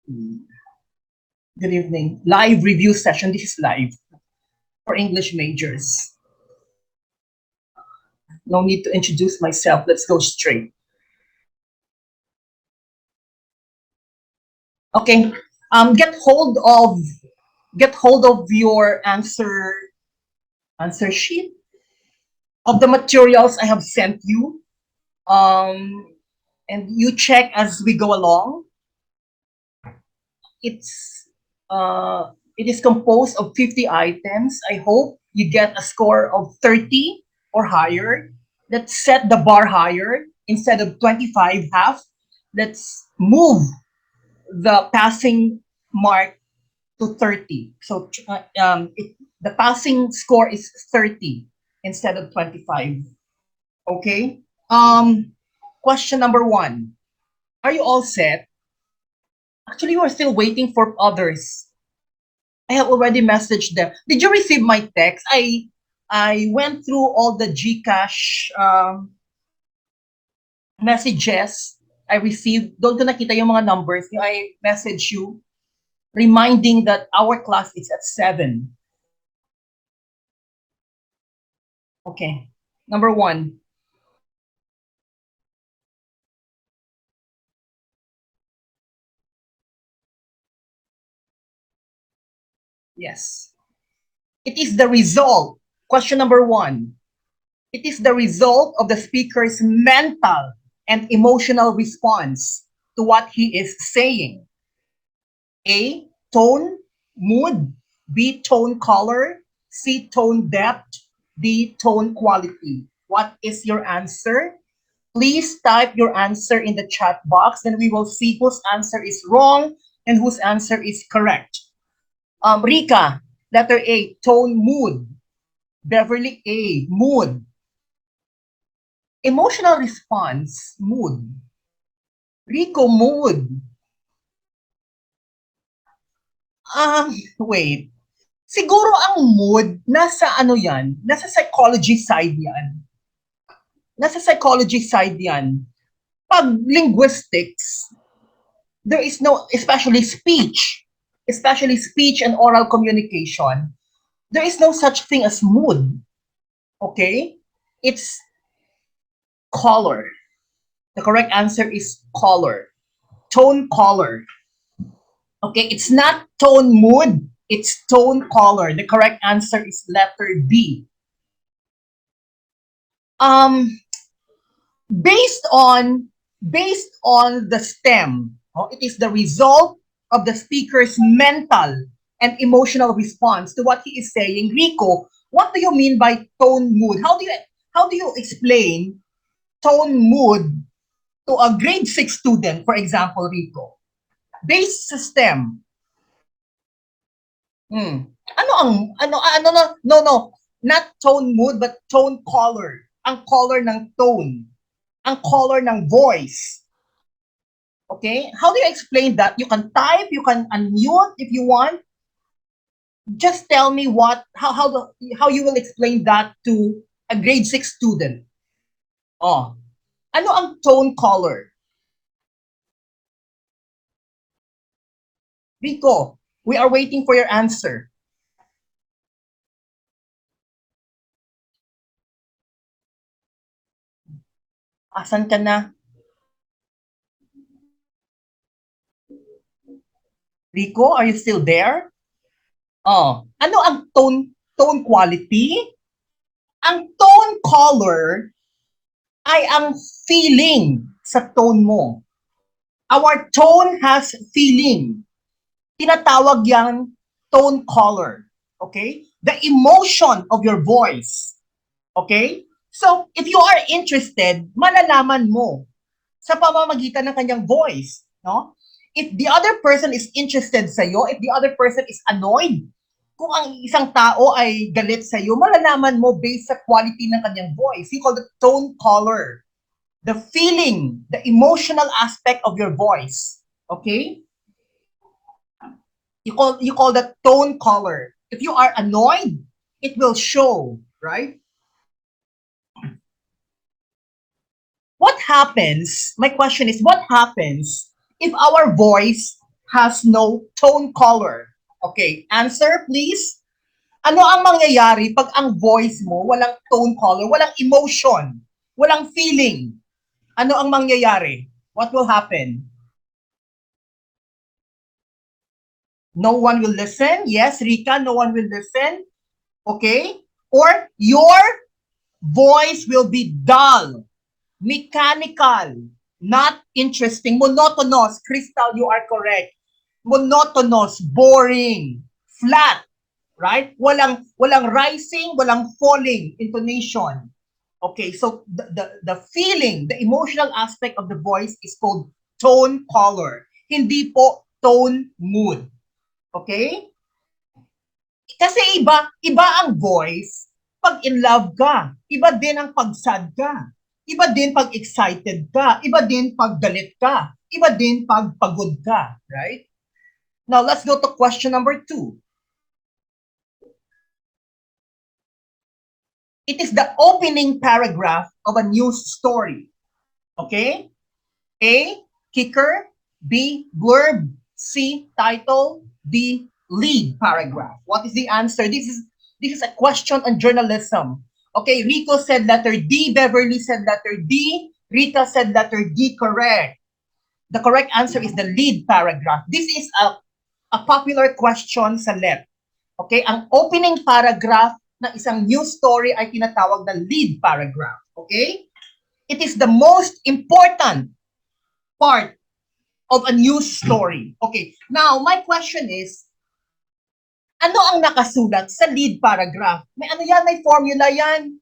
Good evening. Live review session. This is live for English majors. No need to introduce myself. Let's go straight. Okay. Get hold of your answer sheet of the materials I have sent you. And you check as we go along. It is composed of 50 items. I hope you get a score of 30 or higher. Let's set the bar higher. Instead of 25 half, let's move the passing mark to 30. So the passing score is 30 instead of 25. Okay. Question number 1. Are you all set? Actually, we're still waiting for others. I have already messaged them. Did you receive my text? I went through all the GCash messages I received. Doon ko nakita yung mga numbers. I message you reminding that our class is at 7. Okay. Number 1. Yes. It is the result. Question number 1. It is the result of the speaker's mental and emotional response to what he is saying. A, tone, mood. B, tone color. C, tone depth. D, tone quality. What is your answer? Please type your answer in the chat box, then we will see whose answer is wrong and whose answer is correct. Rika, letter A, tone, mood. Beverly A, mood. Emotional response, mood. Rico, mood. Wait. Siguro ang mood, nasa ano yan? Nasa psychology side yan. Nasa psychology side yan. Pag linguistics, there is no, especially speech and oral communication, there is no such thing as mood. Okay? It's color. The correct answer is color. Tone color. Okay, it's not tone mood, it's tone color. The correct answer is letter B. Based on the stem, it is the result of the speaker's mental and emotional response to what he is saying. Rico, what do you mean by tone mood? How do you explain tone mood to a grade 6 student, for example, Rico? Base system. No, not tone mood, but tone color. Ang color ng tone. Ang color ng voice. Okay? How do you explain that? You can type, you can unmute if you want. Just tell me how you will explain that to a grade 6 student. Ano ang tone color? Rico, we are waiting for your answer. Asan ka na? Rico, are you still there? Ano ang tone quality? Ang tone color ay ang feeling sa tone mo. Our tone has feeling. Tinatawag yang tone color. Okay? The emotion of your voice. Okay? So, if you are interested, malalaman mo sa pamamagitan ng kanyang voice. No? If the other person is interested sa'yo, if the other person is annoyed, kung ang isang tao ay galit sa'yo, malalaman mo based sa quality ng kanyang voice. You call it tone color. The feeling, the emotional aspect of your voice. Okay? You call that tone color. If you are annoyed, it will show, right? What happens, my question is, what happens if our voice has no tone color. Okay, answer please. Ano ang mangyayari pag ang voice mo walang tone color, walang emotion, walang feeling? Ano ang mangyayari? What will happen? No one will listen? Yes, Rika, no one will listen? Okay? Or your voice will be dull, mechanical, not interesting, monotonous. Crystal, you are correct. Monotonous, boring, flat, right? Walang rising, walang falling intonation. Okay, so the feeling, the emotional aspect of the voice is called tone color. Hindi po tone mood. Okay? Kasi iba ang voice pag in love ka. Iba din ang pag sad ka. Iba din pag excited ka. Iba din pag galit ka. Iba din pag pagod ka. Right? Now, let's go to question number 2. It is the opening paragraph of a news story. Okay? A, kicker. B, blurb. C, title. D, lead paragraph. What is the answer? This is a question on journalism. Okay, Rico said letter D, Beverly said letter D, Rita said letter D, correct. The correct answer is the lead paragraph. This is a popular question sa LET. Okay, ang opening paragraph ng isang news story ay tinatawag na lead paragraph. Okay? It is the most important part of a news story. Okay, now my question is, ano ang nakasulat sa lead paragraph? May ano yan, may formula yan.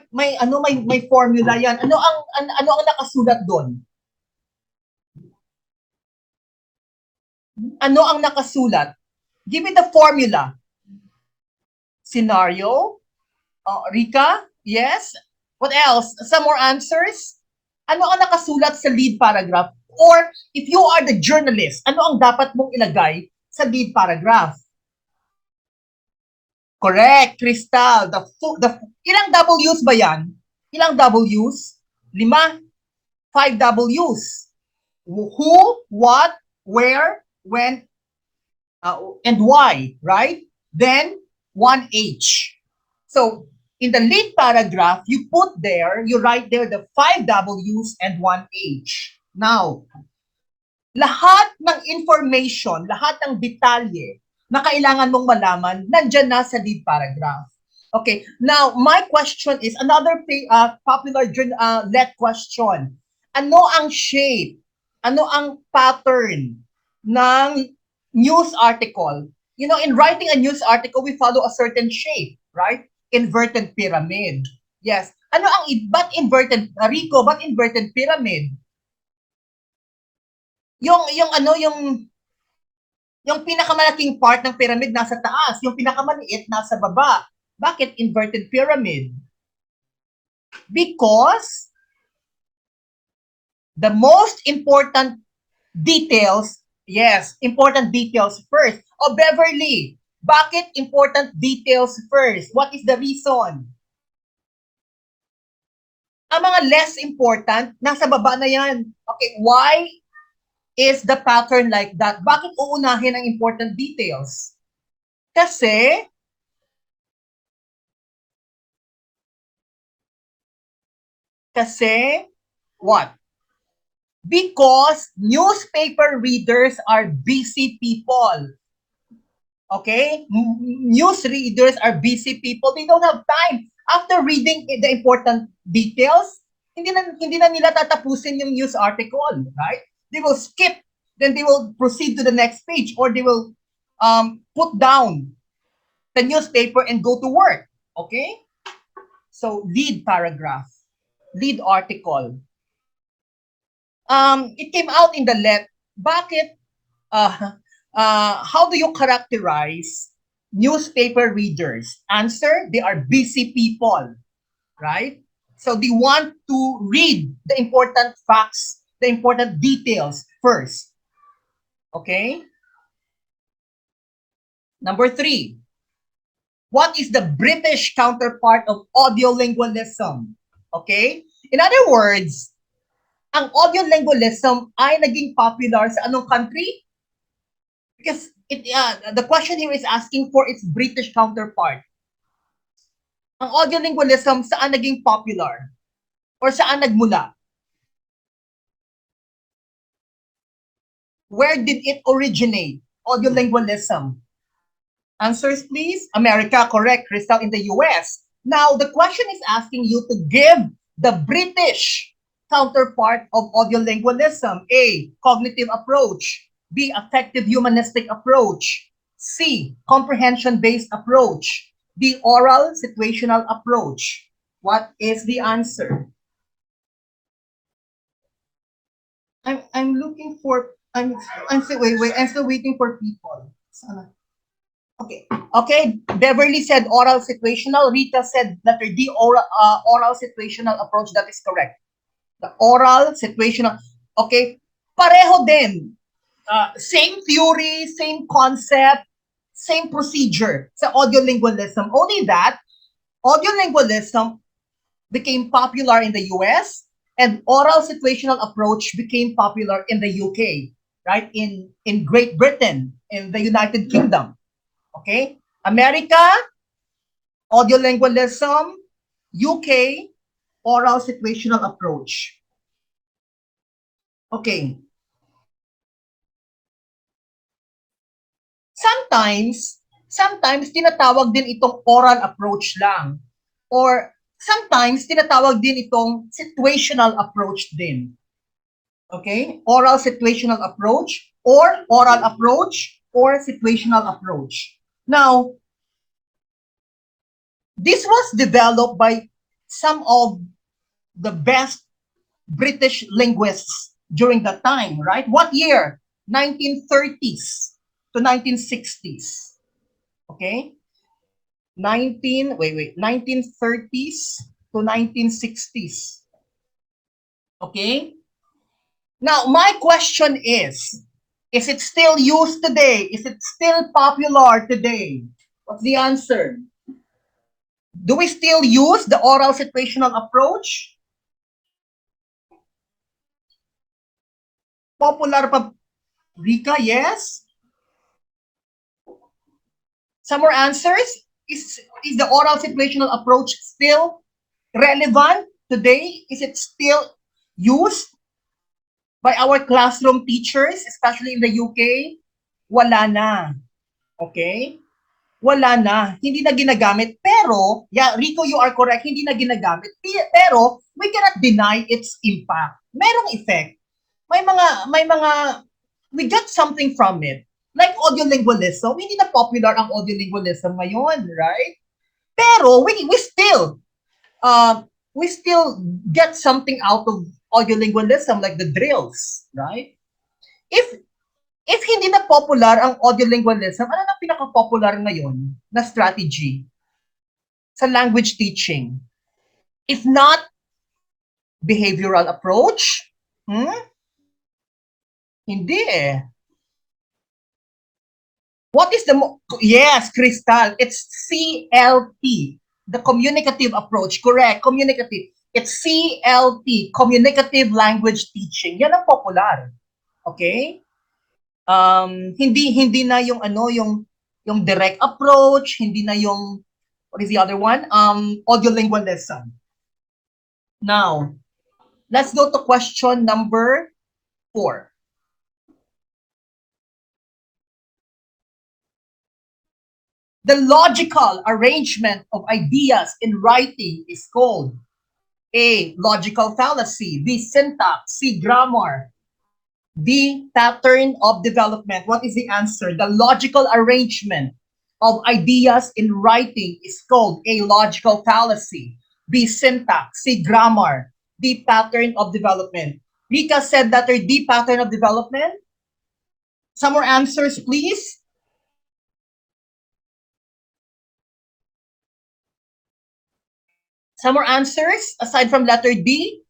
May formula yan. Ano ang nakasulat doon? Ano ang nakasulat? Give me the formula. Scenario? Rika? Yes? What else? Some more answers? Ano ang nakasulat sa lead paragraph? Or if you are the journalist, ano ang dapat mong ilagay sa lead paragraph? Correct, Crystal. Ilang W's ba yan? Ilang W's? 5. 5 W's. Who, what, where, when, and why, right? Then, 1 H. So, in the lead paragraph, you write there the 5 W's and 1 H. Now, lahat ng information, lahat ng detalye na kailangan mong malaman, nandyan na sa lead paragraph. Okay, now my question is another popular LET question. Ano ang shape? Ano ang pattern ng news article? You know, in writing a news article, we follow a certain shape, right? Inverted pyramid. Yes. Ba't inverted, Rico, ba't inverted pyramid? Yung pinakamalaking part ng pyramid nasa taas, yung pinakamaliit nasa baba. Bakit inverted pyramid? Because the most important details, yes, important details first. Beverly, bakit important details first? What is the reason? Ang mga less important, nasa baba na yan. Okay, why is the pattern like that? Bakit uunahin ang important details? Kasi what? Because newspaper readers are busy people. Okay? News readers are busy people. They don't have time. After reading the important details, hindi na nila tatapusin yung news article, right? They will skip. Then they will proceed to the next page, or they will put down the newspaper and go to work. Okay? So, lead paragraph, lead article. It came out in the LET. Bakit? How do you characterize newspaper readers? Answer, they are busy people, right? So they want to read the important facts, the important details first. Okay? Number 3. What is the British counterpart of audiolingualism? Okay? In other words, ang audiolingualism ay naging popular sa anong country? Because the question here is asking for its British counterpart. Ang audiolingualism, saan naging popular? Or saan nagmula? Where did it originate? Audiolingualism. Answers, please. America, correct. Crystal, in the US. Now, the question is asking you to give the British counterpart of audiolingualism. A, cognitive approach. B, affective humanistic approach. C, comprehension-based approach. D, oral situational approach. What is the answer? I'm looking for I'm still wait, I'm still waiting for people. Sana. Okay. Okay. Beverly said oral situational. Rita said letter D, oral situational approach. That is correct. The oral situational. Okay. Pareho din. Same theory, same concept, same procedure sa audiolingualism. Only that, audiolingualism became popular in the US and oral situational approach became popular in the UK, right? In Great Britain, in the United Kingdom. Okay? America, audiolingualism, UK, oral situational approach. Okay. Sometimes tinatawag din itong oral approach lang. Or sometimes tinatawag din itong situational approach din. Okay? Oral situational approach or oral approach or situational approach. Now, this was developed by some of the best British linguists during that time, right? What year? 1930s to 1960s. Okay? 1930s to 1960s. Okay? Now, my question is it still used today? Is it still popular today? What's the answer? Do we still use the oral situational approach? Popular pa, Rika, yes? Some more answers? Is the oral situational approach still relevant today? Is it still used by our classroom teachers, especially in the UK? Wala na. Okay? Wala na. Hindi na ginagamit. Pero, yeah, Rico, you are correct. Hindi na ginagamit. Pero, we cannot deny its impact. Merong effect. May mga, we get something from it. Like audiolingualism, hindi na popular ang audiolingualism ngayon, right? Pero, we still get something out of audiolingualism, like the drills, right? If hindi na popular ang audiolingualism, ano na pinaka-popular ngayon na strategy sa language teaching? If not behavioral approach, hindi eh. What is the yes, Crystal, it's CLT, the communicative approach, correct, communicative. It's CLT, communicative language teaching. Yan ang popular. Okay? Hindi na yung yung direct approach, hindi na yung what is the other one? Audiolingualism. Now, let's go to question number 4. The logical arrangement of ideas in writing is called A, logical fallacy, B, syntax, C, grammar, D, pattern of development. What is the answer? The logical arrangement of ideas in writing is called A, logical fallacy, B, syntax, C, grammar, D, pattern of development. Rika said that D, pattern of development. Some more answers, please. Some more answers aside from letter D?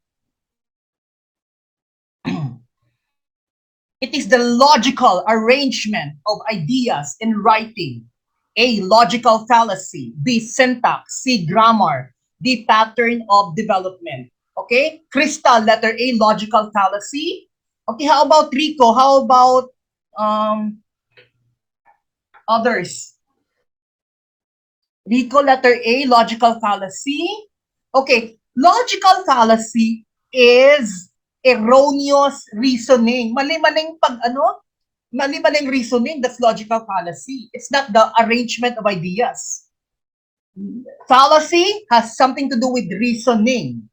It is the logical arrangement of ideas in writing. A, logical fallacy. B, syntax. C, grammar. D, pattern of development. Okay? Crystal, letter A, logical fallacy. Okay, how about Rico? How about Others. Rico, letter A, logical fallacy. Okay, logical fallacy is erroneous reasoning. Mali-maling mali-maling reasoning, that's logical fallacy. It's not the arrangement of ideas. Fallacy has something to do with reasoning.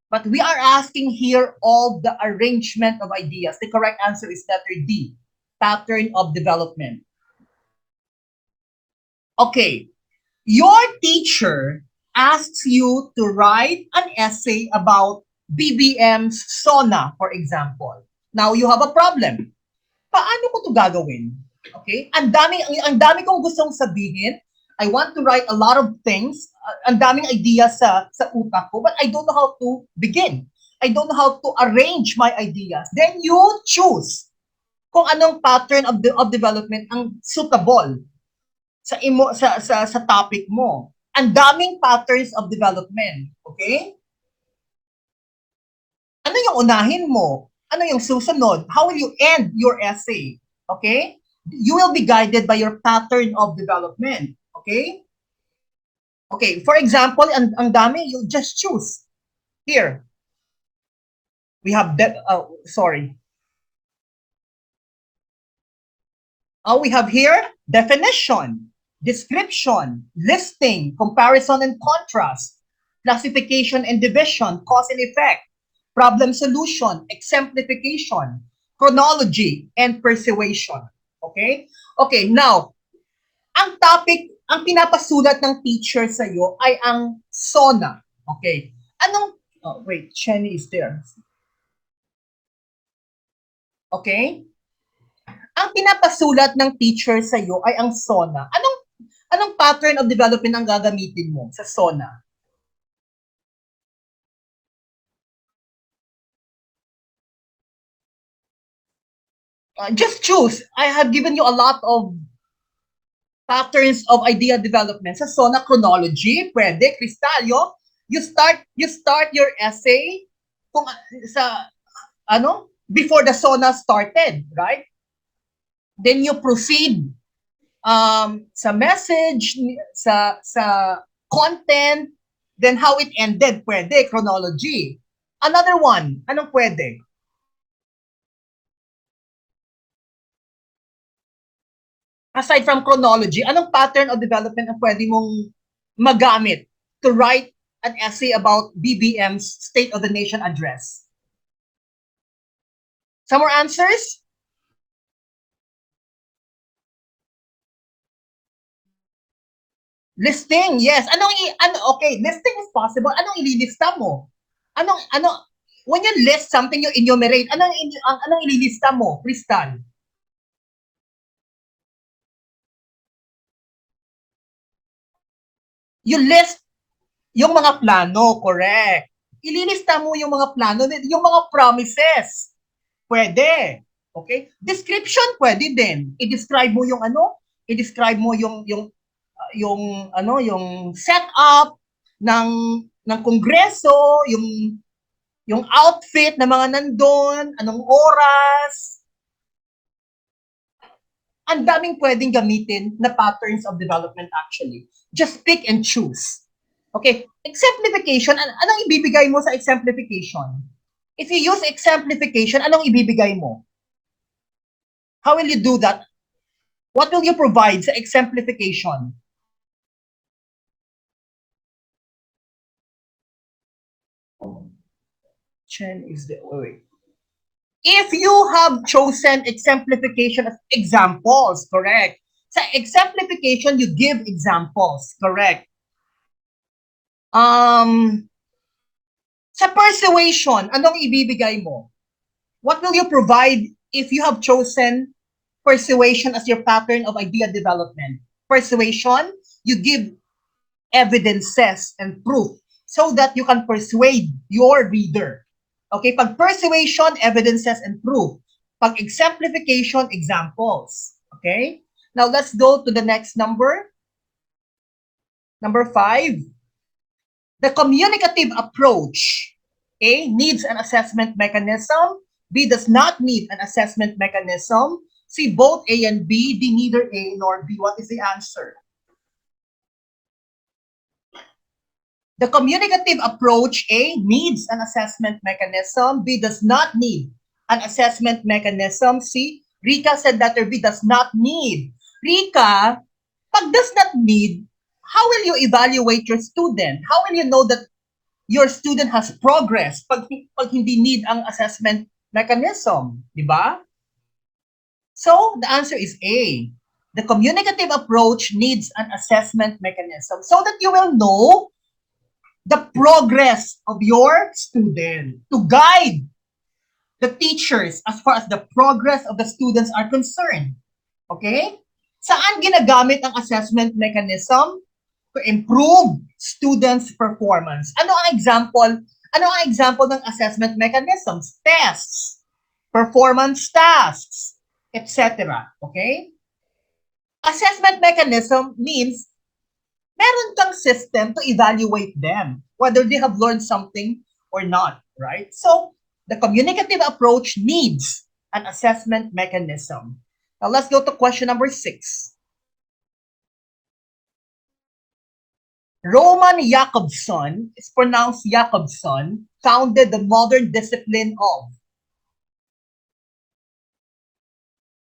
But we are asking here all the arrangement of ideas. The correct answer is letter D, pattern of development. Okay, your teacher asks you to write an essay about BBM's SONA, for example. Now, you have a problem. Paano ko to gagawin? Okay? Ang dami kong gustong sabihin. I want to write a lot of things. Ang daming ideas sa utak ko, but I don't know how to begin. I don't know how to arrange my ideas. Then you choose kung anong pattern of development ang suitable sa topic mo. Ang daming patterns of development. Okay? Ano yung unahin mo? Ano yung susunod? How will you end your essay? Okay? You will be guided by your pattern of development. Okay? Okay, for example, ang dami, you just choose. Here. We have that, sorry. We have here definition, description, listing, comparison and contrast, classification and division, cause and effect, problem solution, exemplification, chronology, and persuasion. Okay? Okay, now, ang topic, ang pinapasulat ng teacher sa'yo ay ang SONA. Okay? Wait, Chenny is there. Okay? Ang pinapasulat ng teacher sa'yo ay ang SONA. Anong pattern of development ang gagamitin mo sa SONA? Just choose. I have given you a lot of patterns of idea development. Sa SONA, chronology, pwede, Cristalyo. You start your essay kung before the SONA started, right? Then you proceed sa message, sa content, then how it ended, pwede, chronology. Another one, anong pwede? Aside from chronology, anong pattern of development ang pwede mong magamit to write an essay about BBM's State of the Nation address? Some more answers? Listing, yes. Okay, listing is possible. Anong ililista mo? When you list something, you enumerate. Anong ililista mo, Crystal? You list yung mga plano, correct. Ililista mo yung mga plano, yung mga promises. Pwede. Okay? Description, pwede din. I-describe mo yung i-describe mo yung setup ng kongreso, yung outfit ng mga nandun, anong oras. Ang daming pwedeng gamitin na patterns of development actually. Just pick and choose. Okay, exemplification, anong ibibigay mo sa exemplification? If you use exemplification, anong ibibigay mo? How will you do that? What will you provide sa exemplification? Chen is the wait. If you have chosen exemplification as examples, correct? Sa exemplification, you give examples, correct? Sa persuasion, anong ibibigay mo? What will you provide if you have chosen persuasion as your pattern of idea development? Persuasion, you give evidences and proof so that you can persuade your reader. Okay, pag persuasion, evidences and proof. Pag exemplification, examples. Okay? Now, let's go to the next number. Number 5. The communicative approach, A, needs an assessment mechanism. B, does not need an assessment mechanism. C, both A and B. D, neither A nor B. What is the answer? The communicative approach, A, needs an assessment mechanism. B, does not need an assessment mechanism. C, Rika said letter B, does not need. Rika, pag does not need, how will you evaluate your student? How will you know that your student has progress pag hindi need ang assessment mechanism? Di ba? So, the answer is A. The communicative approach needs an assessment mechanism so that you will know the progress of your student, to guide the teachers as far as the progress of the students are concerned. Okay? Saan ginagamit ang assessment mechanism? To improve students' performance. Ano ang example? Ano ang example ng assessment mechanisms? Tests, performance tasks, etc. Okay? Assessment mechanism means meron kang system to evaluate them, whether they have learned something or not, right? So, the communicative approach needs an assessment mechanism. Now, let's go to question number 6. Roman Jakobson, is pronounced Jakobson, founded the modern discipline of.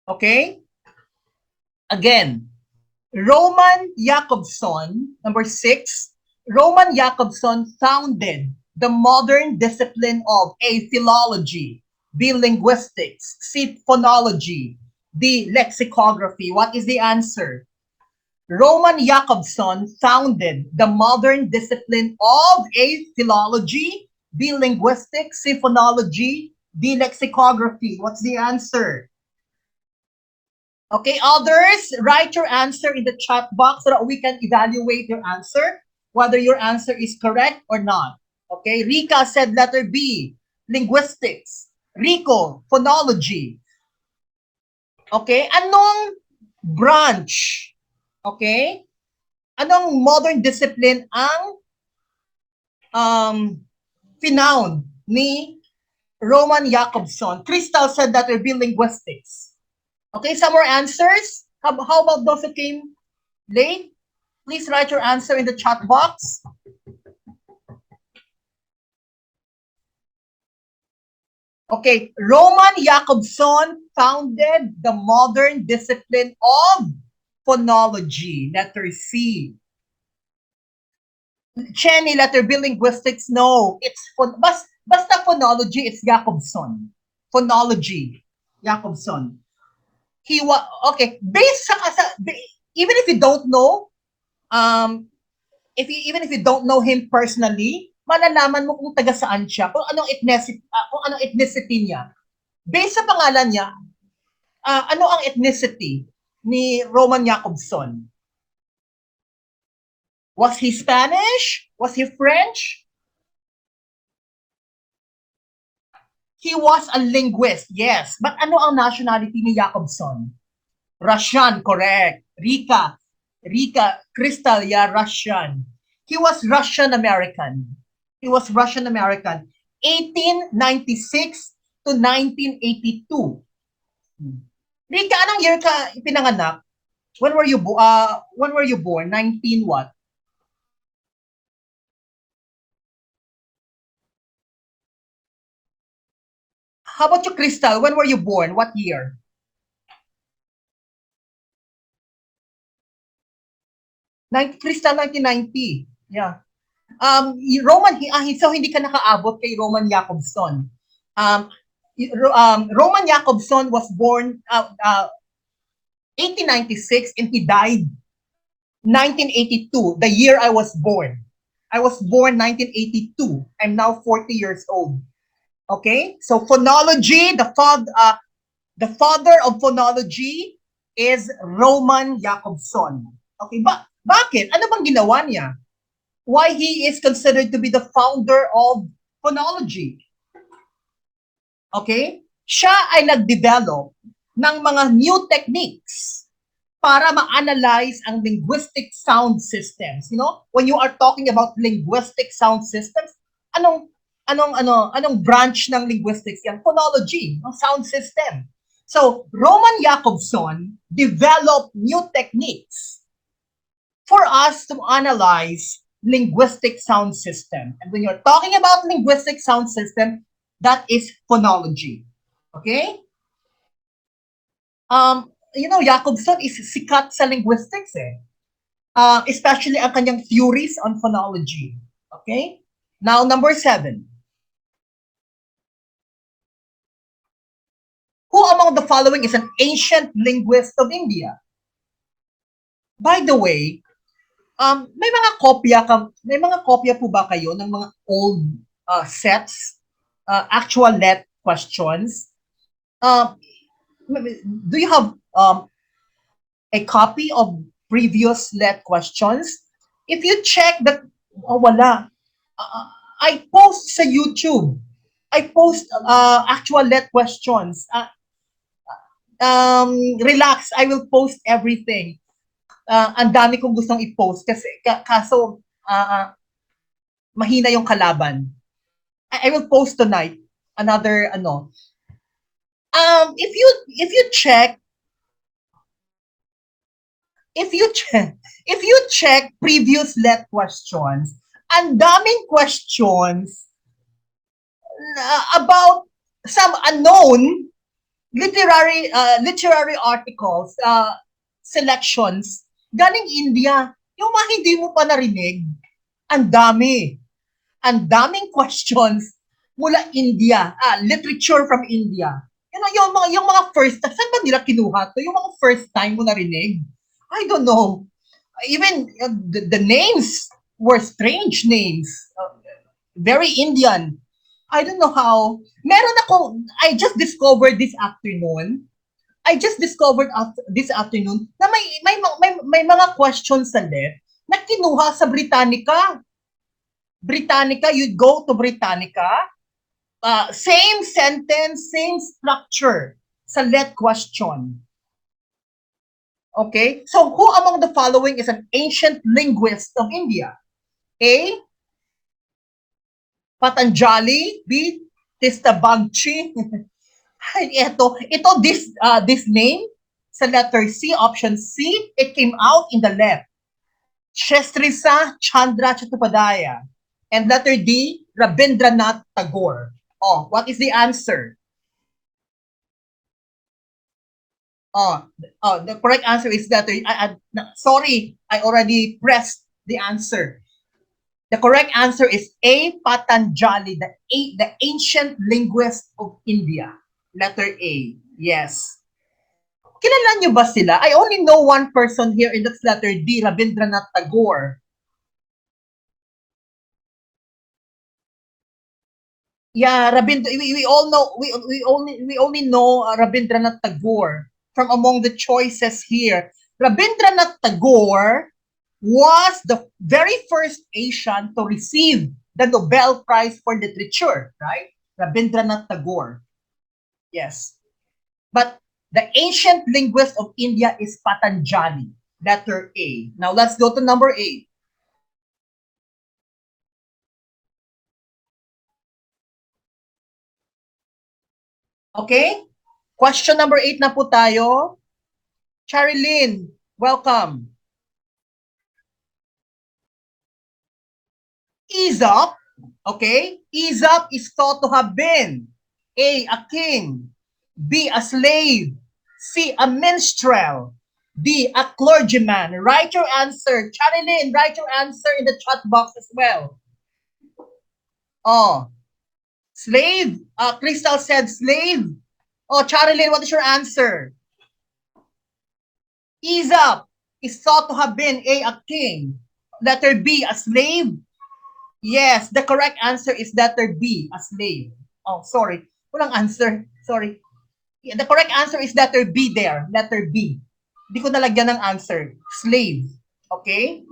Okay? Again, Roman Jakobson, number 6, Roman Jakobson founded the modern discipline of A, philology, B, linguistics, C, phonology, D, lexicography. What is the answer? Roman Jakobson founded the modern discipline of A, philology, B, linguistics, C, phonology, D, lexicography. What's the answer? Okay, others, write your answer in the chat box so that we can evaluate your answer, whether your answer is correct or not. Okay, Rika said letter B, linguistics. Rico, phonology. Okay, anong branch? Okay, anong modern discipline ang finound ni Roman Jakobson? Crystal said letter B, linguistics. Okay, some more answers. How about those who came late? Please write your answer in the chat box. Okay, Roman Jakobson founded the modern discipline of phonology. Letter C. Chenny, letter B, linguistics. No, it's basta phonology. It's Jakobson. Phonology, Jakobson. He was okay. Based sa even if you don't know, even if you don't know him personally, malalaman mo kung taga saan siya, kung anong ethnicity niya. Based sa pangalan niya, ano ang ethnicity ni Roman Jakobson? Was he Spanish? Was he French? He was a linguist, yes. But ano ang nationality ni Jakobson? Russian, correct. Rika, Crystal, yeah, Russian. He was Russian-American. He was Russian-American. 1896 to 1982. Rika, anong year ka pinanganak? When were you born? 19 what? How about you, Crystal? When were you born? What year? Crystal, 1990. Yeah. Roman, so hindi ka nakaabot kay Roman Jakobson. Roman Jakobson was born 1896 and he died 1982, the year I was born. I was born 1982. I'm now 40 years old. Okay? So phonology, the father of phonology is Roman Jakobson. Okay, bakit? Ano bang ginawa niya? Why he is considered to be the founder of phonology? Okay? Siya ay nag-develop ng mga new techniques para ma-analyze ang linguistic sound systems. You know, when you are talking about linguistic sound systems, anong branch ng linguistics yan? Phonology, sound system. So Roman Jakobson developed new techniques for us to analyze linguistic sound system. And when you're talking about linguistic sound system, that is phonology. Okay? Jakobson is sikat sa linguistics eh. Especially ang kanyang theories on phonology. Okay? Now, number 7. Who among the following is an ancient linguist of India? By the way, may mga kopya po ba kayo ng mga old sets, actual let questions? Do you have a copy of previous let questions? If you check that, wala. I post sa YouTube. I post actual let questions. Relax, I will post everything. Ang dami kong gustong i-post kasi kaso mahina yung kalaban. I will post tonight another if you check previous let questions, ang daming questions about some unknown literary articles, selections galing India. Yung mga hindi mo pa narinig, ang dami. Ang daming questions mula India, literature from India. Yung mga first, saan ba nila kinuha to? Yung mga first time mo narinig? I don't know. Even the names were strange names. Very Indian. I don't know how. I just discovered this afternoon na may mga questions sa LET na kinuha sa Britannica. You'd go to Britannica, same sentence, same structure sa let question. Okay? So, who among the following is an ancient linguist of India? A. Patanjali. B. Tistabangchi. This name sa letter C, option C, it came out in the left. Shestrisa Chandra Chattopadhyaya. And letter D, Rabindranath Tagore. Oh, what is the answer? The correct answer is letter. Sorry, I already pressed the answer. The correct answer is A. Patanjali, the ancient linguist of India. Letter A. Yes. Kilala nyo ba sila? I only know one person here in that's letter D, Rabindranath Tagore. Yeah, we all know we only know Rabindranath Tagore from among the choices here. Rabindranath Tagore was the very first Asian to receive the Nobel Prize for Literature, right? Rabindranath Tagore. Yes. But the ancient linguist of India is Patanjali, letter A. Now let's go to number 8. Okay? Question number 8 na po tayo. Charilyn, welcome. Aesop, okay? Aesop is thought to have been A. a king, B. a slave, C. a minstrel, D. a clergyman. Write your answer. Charilyn, write your answer in the chat box as well. Oh, slave. Crystal said slave. Oh, Charilyn, what is your answer? Aesop is thought to have been a king. Letter B, a slave. Yes, the correct answer is letter B, a slave. Oh, sorry. Walang answer. Sorry. Yeah, the correct answer is letter B there. Letter B. Hindi ko nalagyan ng answer. Slave. Okay?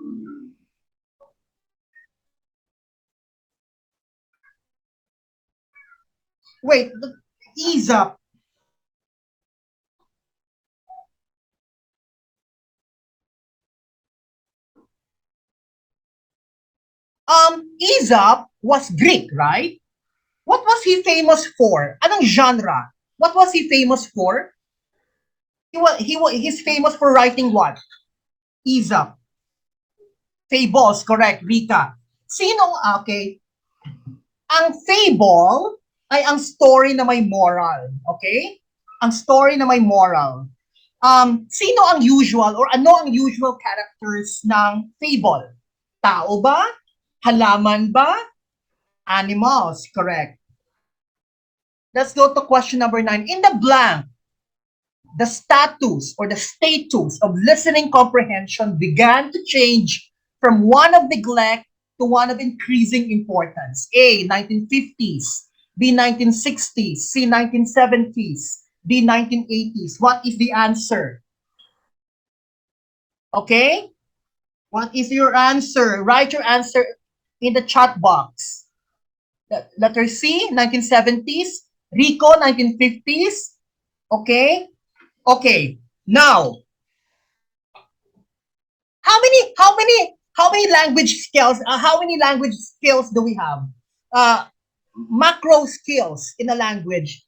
Wait, Aesop. Aesop was Greek, right? What was he famous for? Anong genre? What was he famous for? He's famous for writing what? Aesop. Fables, correct, Rika. Okay. Ang fable ay ang story na may moral. Okay? Ang story na may moral. Sino ang usual or ano ang usual characters ng fable? Tao ba? Halaman ba? Animals, correct. Let's go to question number 9. In the blank, the status of listening comprehension began to change from one of neglect to one of increasing importance. A, 1950s, B, 1960s, C, 1970s, D, 1980s. What is the answer? Okay? What is your answer? Write your answer in the chat box. Letter C, 1970s. Rico, 1950s. Okay? Okay. Now, how many language skills? How many language skills do we have? Macro skills in a language.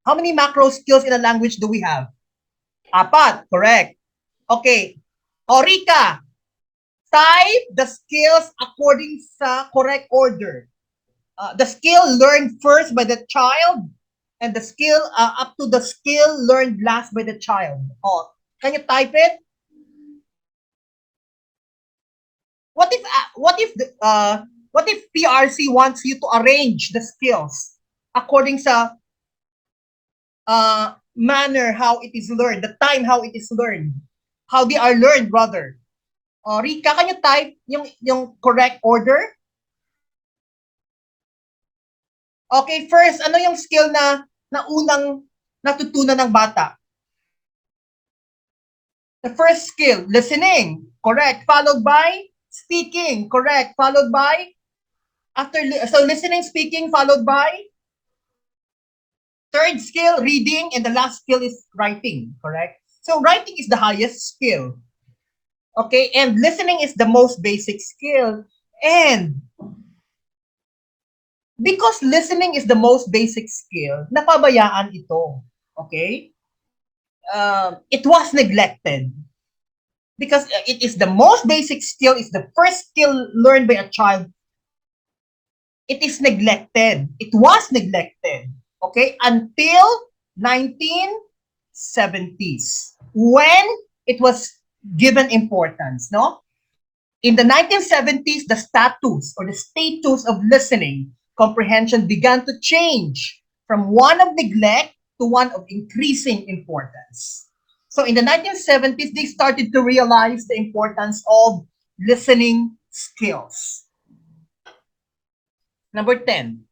How many macro skills in a language do we have? Apat, correct. Okay. Orika, type the skills according sa correct order. The skill learned first by the child and the skill up to the skill learned last by the child. Oh, can you type it? What if PRC wants you to arrange the skills according sa manner how it is learned, the time how it is learned, how they are learned, brother? Rika, can you type yung correct order? Okay, first, ano yung skill na unang natutunan ng bata? The first skill, listening, correct. Followed by speaking, correct. Followed by, so listening, speaking, followed by, third skill, reading, and the last skill is writing, correct? So writing is the highest skill. Okay, and listening is the most basic skill. And because listening is the most basic skill, napabayaan ito. Okay? It was neglected. Because it is the most basic skill, it's the first skill learned by a child. It is neglected. It was neglected. Okay? Until 1970s. When it was given importance, no? In the 1970s, the status or the status of listening comprehension began to change from one of neglect to one of increasing importance. So in the 1970s, they started to realize the importance of listening skills. Number 10.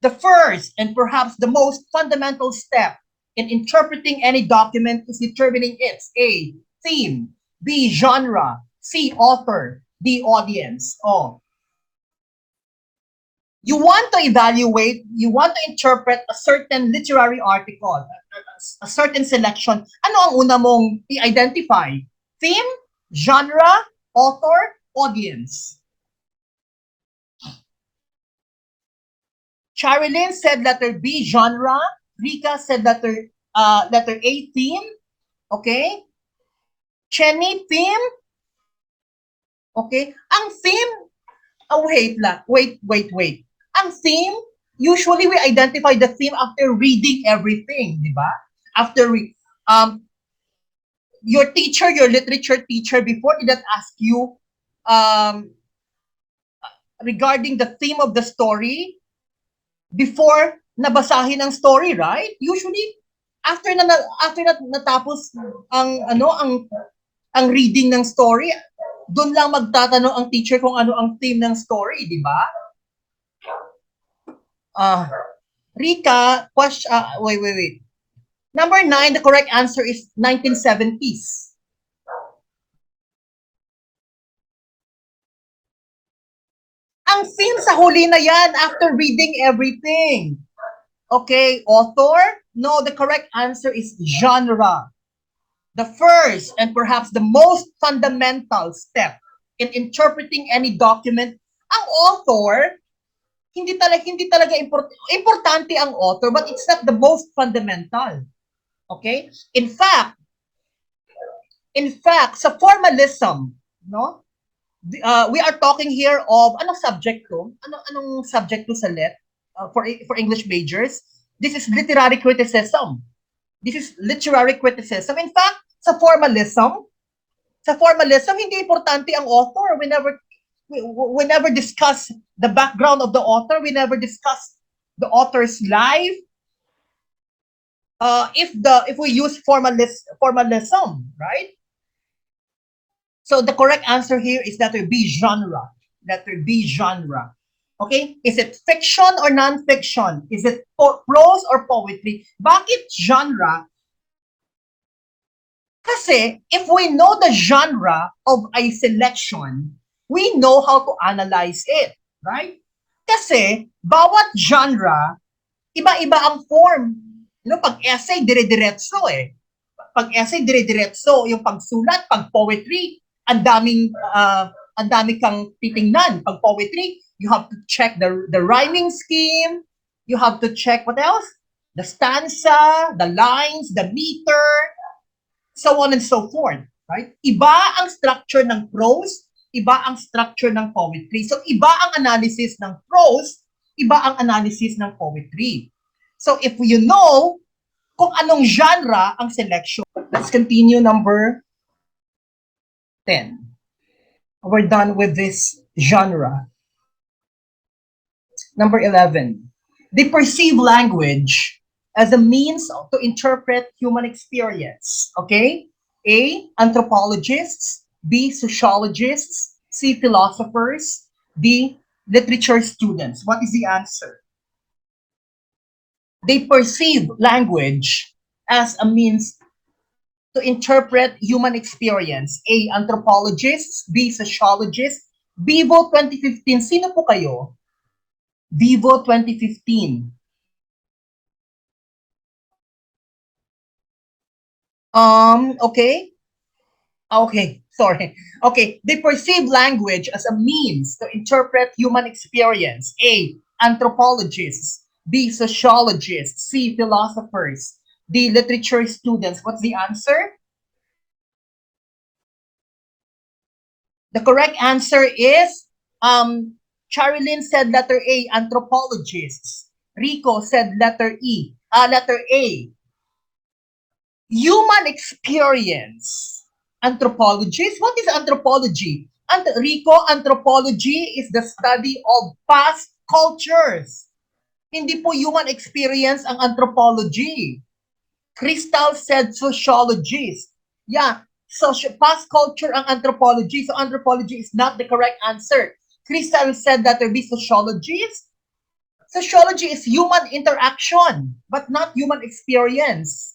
The first and perhaps the most fundamental step in interpreting any document is determining its A, theme, B, genre, C, author, D, audience. Oh. You want to evaluate, you want to interpret a certain literary article, a certain selection. Ano ang una mong i-identify? Theme, genre, author, audience. Charilyn said letter B, genre. Rika said letter A, theme. Okay? Chenny, theme. Okay? Ang theme, wait. Ang theme, usually we identify the theme after reading everything, di ba? After your teacher, your literature teacher before did not ask you regarding the theme of the story before nabasahin ang story, right? Usually after natapos ang reading ng story, doon lang magtatanong ang teacher kung ano ang theme ng story, di ba? Rika, question, wait. Number 9, the correct answer is 1970s. Ang theme sa huli na yan, after reading everything. Okay, author? No, the correct answer is genre. The first and perhaps the most fundamental step in interpreting any document, ang author, hindi talaga importante ang author, but it's not the most fundamental. Okay? In fact, sa formalism, no? We are talking here of anong subject to? Anong subject to sa LET for English majors? This is literary criticism. This is literary criticism. In fact, sa formalism, hindi importante ang author. We never discuss the background of the author. We never discuss the author's life. If we use formalism, right? So the correct answer here is letter B, genre. Letter B, genre. Okay? Is it fiction or non-fiction? Is it prose or poetry? Bakit genre? Kasi if we know the genre of a selection, we know how to analyze it, right? Kasi bawat genre, iba-iba ang form. Pag essay, dire-diretso eh. Pag essay, dire-diretso. Yung pagsulat, pag poetry, ang daming kang titingnan. Pag poetry, you have to check the rhyming scheme. You have to check what else? The stanza, the lines, the meter, so on and so forth. Right? Iba ang structure ng prose, iba ang structure ng poetry. So, iba ang analysis ng prose, iba ang analysis ng poetry. So, if you know kung anong genre ang selection. Let's continue number 10. We're done with this genre. Number 11. They perceive language as a means to interpret human experience. Okay? A, anthropologists. B, sociologists. C, philosophers. D, literature students. What is the answer? They perceive language as a means to interpret human experience. A, anthropologists. B, sociologists. Vivo 2015. Sino po kayo? Vivo 2015. Okay. Okay, sorry. Okay, they perceive language as a means to interpret human experience. A, anthropologists. B, sociologists. C, philosophers. D, literature students. What's the answer? The correct answer is, Charilyn said letter A, anthropologists. Rico said letter A, human experience. Anthropologists? What is anthropology? Rico, anthropology is the study of past cultures. Hindi po human experience ang anthropology. Crystal said sociologist. Yeah, so past culture ang anthropology. So anthropology is not the correct answer. Crystal said that there be sociologist. Sociology is human interaction, but not human experience.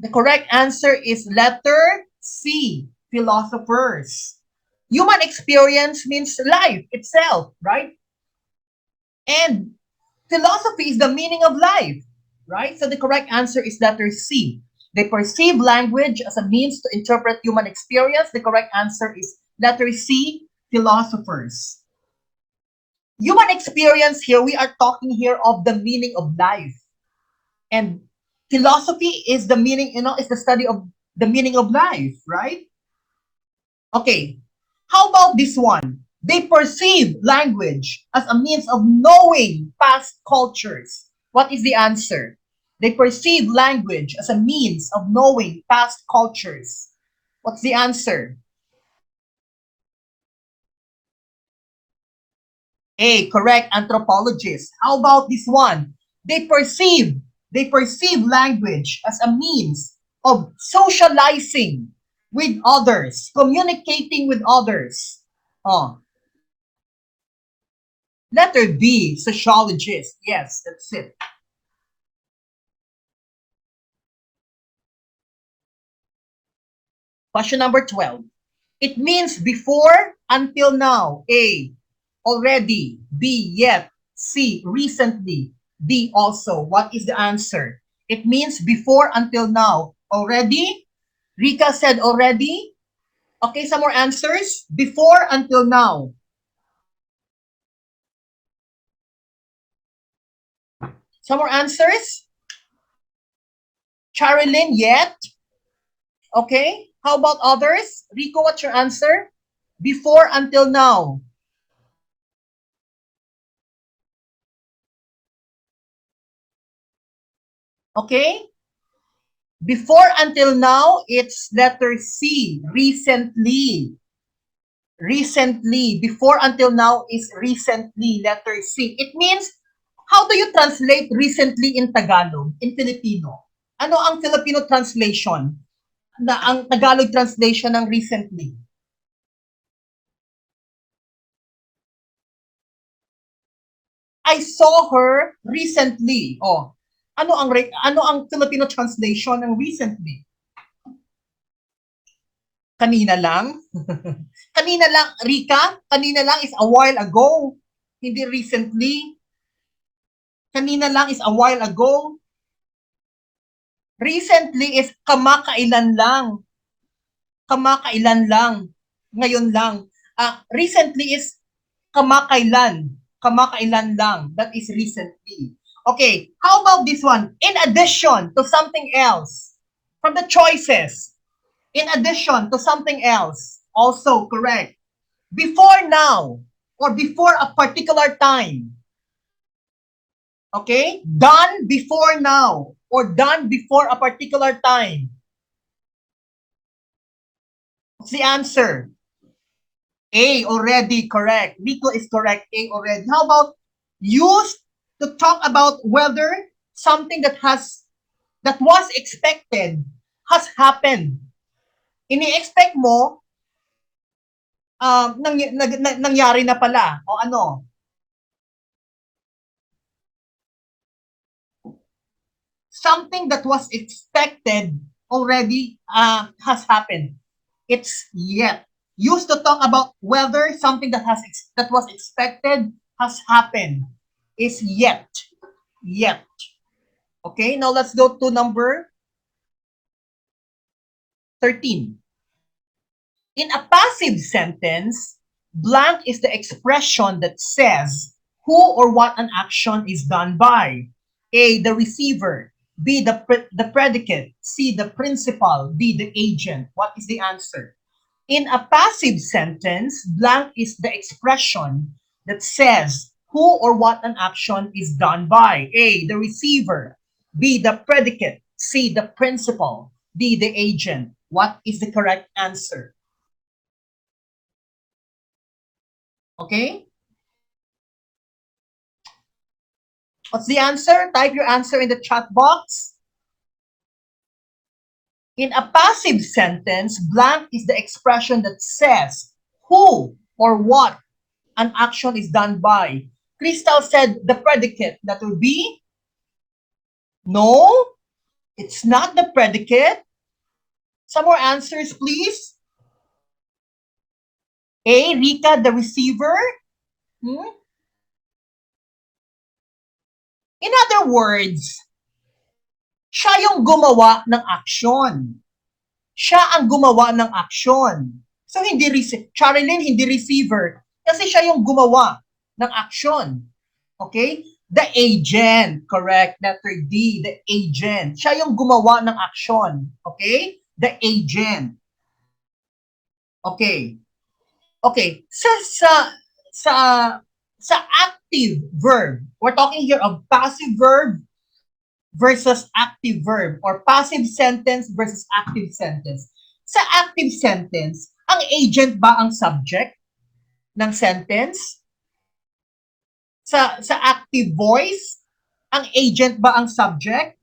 The correct answer is letter C, philosophers. Human experience means life itself, right? And philosophy is the meaning of life, right? So the correct answer is letter C. They perceive language as a means to interpret human experience. The correct answer is letter C, philosophers. Human experience here, we are talking here of the meaning of life. And philosophy is the meaning, is the study of the meaning of life, right? Okay, how about this one? They perceive language as a means of knowing past cultures. What is the answer? They perceive language as a means of knowing past cultures. What's the answer? A, correct, anthropologist. How about this one? They perceive language as a means of socializing with others, communicating with others. Letter B, sociologist. Yes, that's it. Question number 12. It means before, until now. A, already. B, yet. C, recently. D, also. What is the answer? It means before, until now. Already? Rika said already. Okay, some more answers. Before, until now. Some more answers? Charilyn, yet? Okay. How about others? Rico, what's your answer? Before, until now. Okay. Before, until now, it's letter C, recently. Recently. Before, until now is recently, letter C. It means, how do you translate recently in Tagalog, in Filipino? Ano ang Filipino translation? Ang Tagalog translation ng recently? I saw her recently. Oh, ano ang Filipino translation ng recently? Kanina lang? Kanina lang, Rika? Kanina lang is a while ago. Hindi recently. Kanina lang is a while ago. Recently is kamakailan lang. Kamakailan lang. Ngayon lang. Recently is kamakailan. Kamakailan lang. That is recently. Okay, how about this one? In addition to something else. From the choices. In addition to something else. Also correct. Before now. Or before a particular time. Okay? Done before now. Or done before a particular time. What's the answer? A already, correct. Rico is correct. A already. How about used to talk about whether something that was expected has happened. Ini-expect mo, nangyari na pala. O ano? Something that was expected already has happened. It's yet. Used to talk about whether something that was expected has happened is yet. Yet. Okay, now let's go to number 13. In a passive sentence, blank is the expression that says who or what an action is done by. A, the receiver. B, the predicate. C, the principal. D, the agent. What is the answer? In a passive sentence, blank is the expression that says who or what an action is done by. A, the receiver. B, the predicate. C, the principal. D, the agent. What is the correct answer? Okay? What's the answer? Type your answer in the chat box. In a passive sentence, blank is the expression that says who or what an action is done by. Crystal said the predicate. That will be no, it's not the predicate. Some more answers, please. A, Rika, the receiver. In other words, siya yung gumawa ng action. Siya ang gumawa ng action. So, Charilyn, hindi receiver. Kasi siya yung gumawa ng action. Okay? The agent. Correct. Letter D, the agent. Siya yung gumawa ng action. Okay? The agent. Okay. Okay. Sa active verb, we're talking here of passive verb versus active verb or passive sentence versus active sentence. Sa active sentence, ang agent ba ang subject ng sentence? Sa active voice, ang agent ba ang subject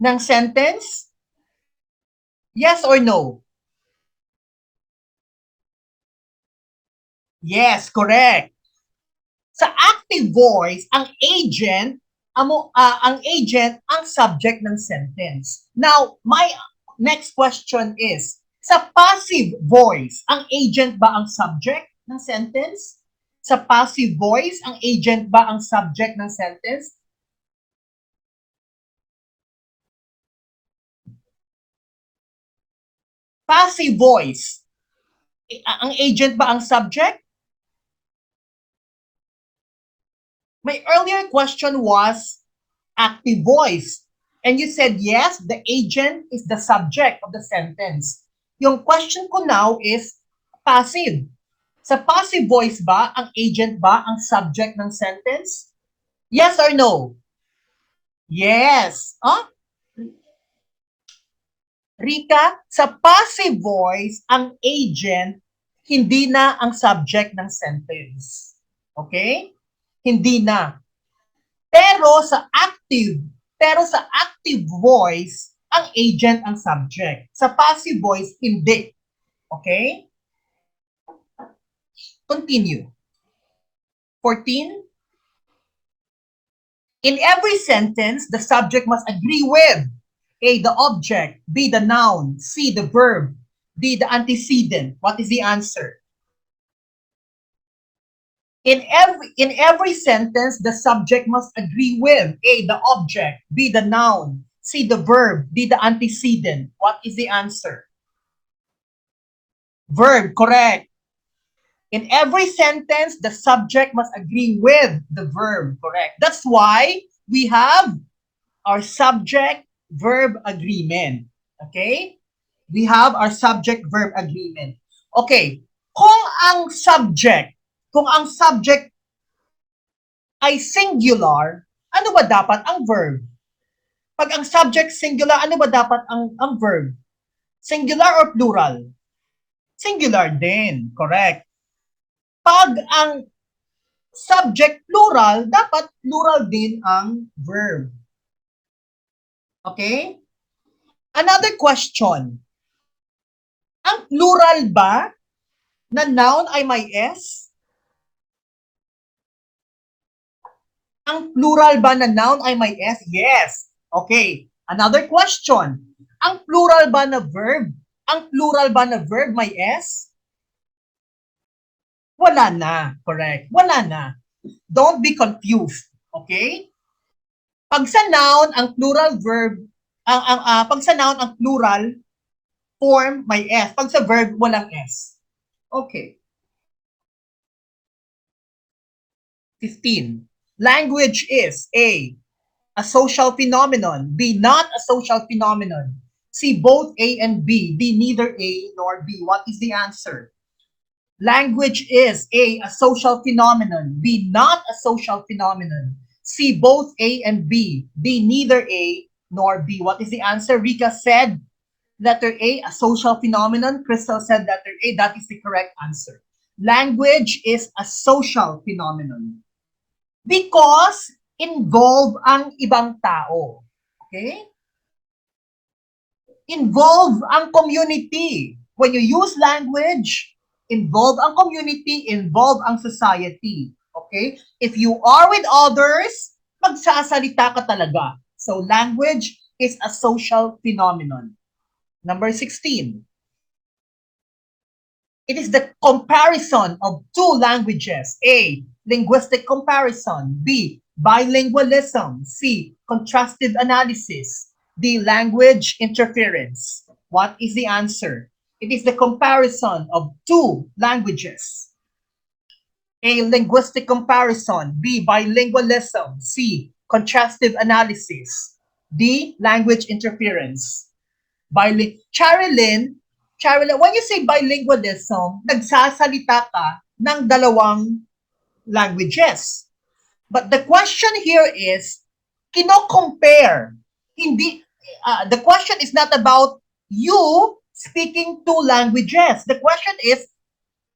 ng sentence? Yes or no? Yes, correct. Sa active voice, ang agent ang subject ng sentence. Now, my next question is, sa passive voice, ang agent ba ang subject ng sentence? Sa passive voice, ang agent ba ang subject ng sentence? Passive voice, ang agent ba ang subject? My earlier question was active voice. And you said, yes, the agent is the subject of the sentence. Yung question ko now is passive. Sa passive voice ba, ang agent ba ang subject ng sentence? Yes or no? Yes. Huh? Rika, sa passive voice, ang agent, hindi na ang subject ng sentence. Okay? Hindi na. Pero sa active voice, ang agent ang subject. Sa passive voice, hindi. Okay? Continue. 14. In every sentence, the subject must agree with A, the object, B, the noun, C, the verb, D, the antecedent. What is the answer? In every sentence, the subject must agree with A, the object, B, the noun, C, the verb, D, the antecedent. What is the answer? Verb, correct. In every sentence, the subject must agree with the verb, correct. That's why we have our subject-verb agreement. Okay? We have our subject-verb agreement. Okay, kung ang subject ay singular, ano ba dapat ang verb? Pag ang subject singular, ano ba dapat ang verb? Singular or plural? Singular din, correct. Pag ang subject plural, dapat plural din ang verb. Okay? Another question. Ang plural ba na noun ay may S? Ang plural ba na noun ay may S? Yes. Okay. Another question. Ang plural ba na verb? Ang plural ba na verb may S? Wala na. Correct. Wala na. Don't be confused. Okay? Pag sa noun, ang plural verb, pag sa noun, ang plural form may S. Pag sa verb, walang S. Okay. 15. Language is A, social phenomenon, B, not a social phenomenon, C, both A and B, D, neither A nor B. What is the answer? Language is A, social phenomenon, B, not a social phenomenon, C, both A and B, D, neither A nor B. What is the answer? Rika said letter A, social phenomenon. Crystal said letter A. That is the correct answer. Language is a social phenomenon because involve ang ibang tao. Okay? Involve ang community. When you use language, involve ang community, involve ang society. Okay? If you are with others, magsasalita ka talaga. So language is a social phenomenon. Number 16. It is the comparison of two languages. A, linguistic comparison. B, bilingualism. C, contrastive analysis. D, language interference. What is the answer? It is the comparison of two languages. A, linguistic comparison. B, bilingualism. C, contrastive analysis. D, language interference. Charilyn, when you say bilingualism, nagsasalita ka ng dalawang languages. But the question here is, kino-compare. Hindi, the question is not about you speaking two languages. The question is,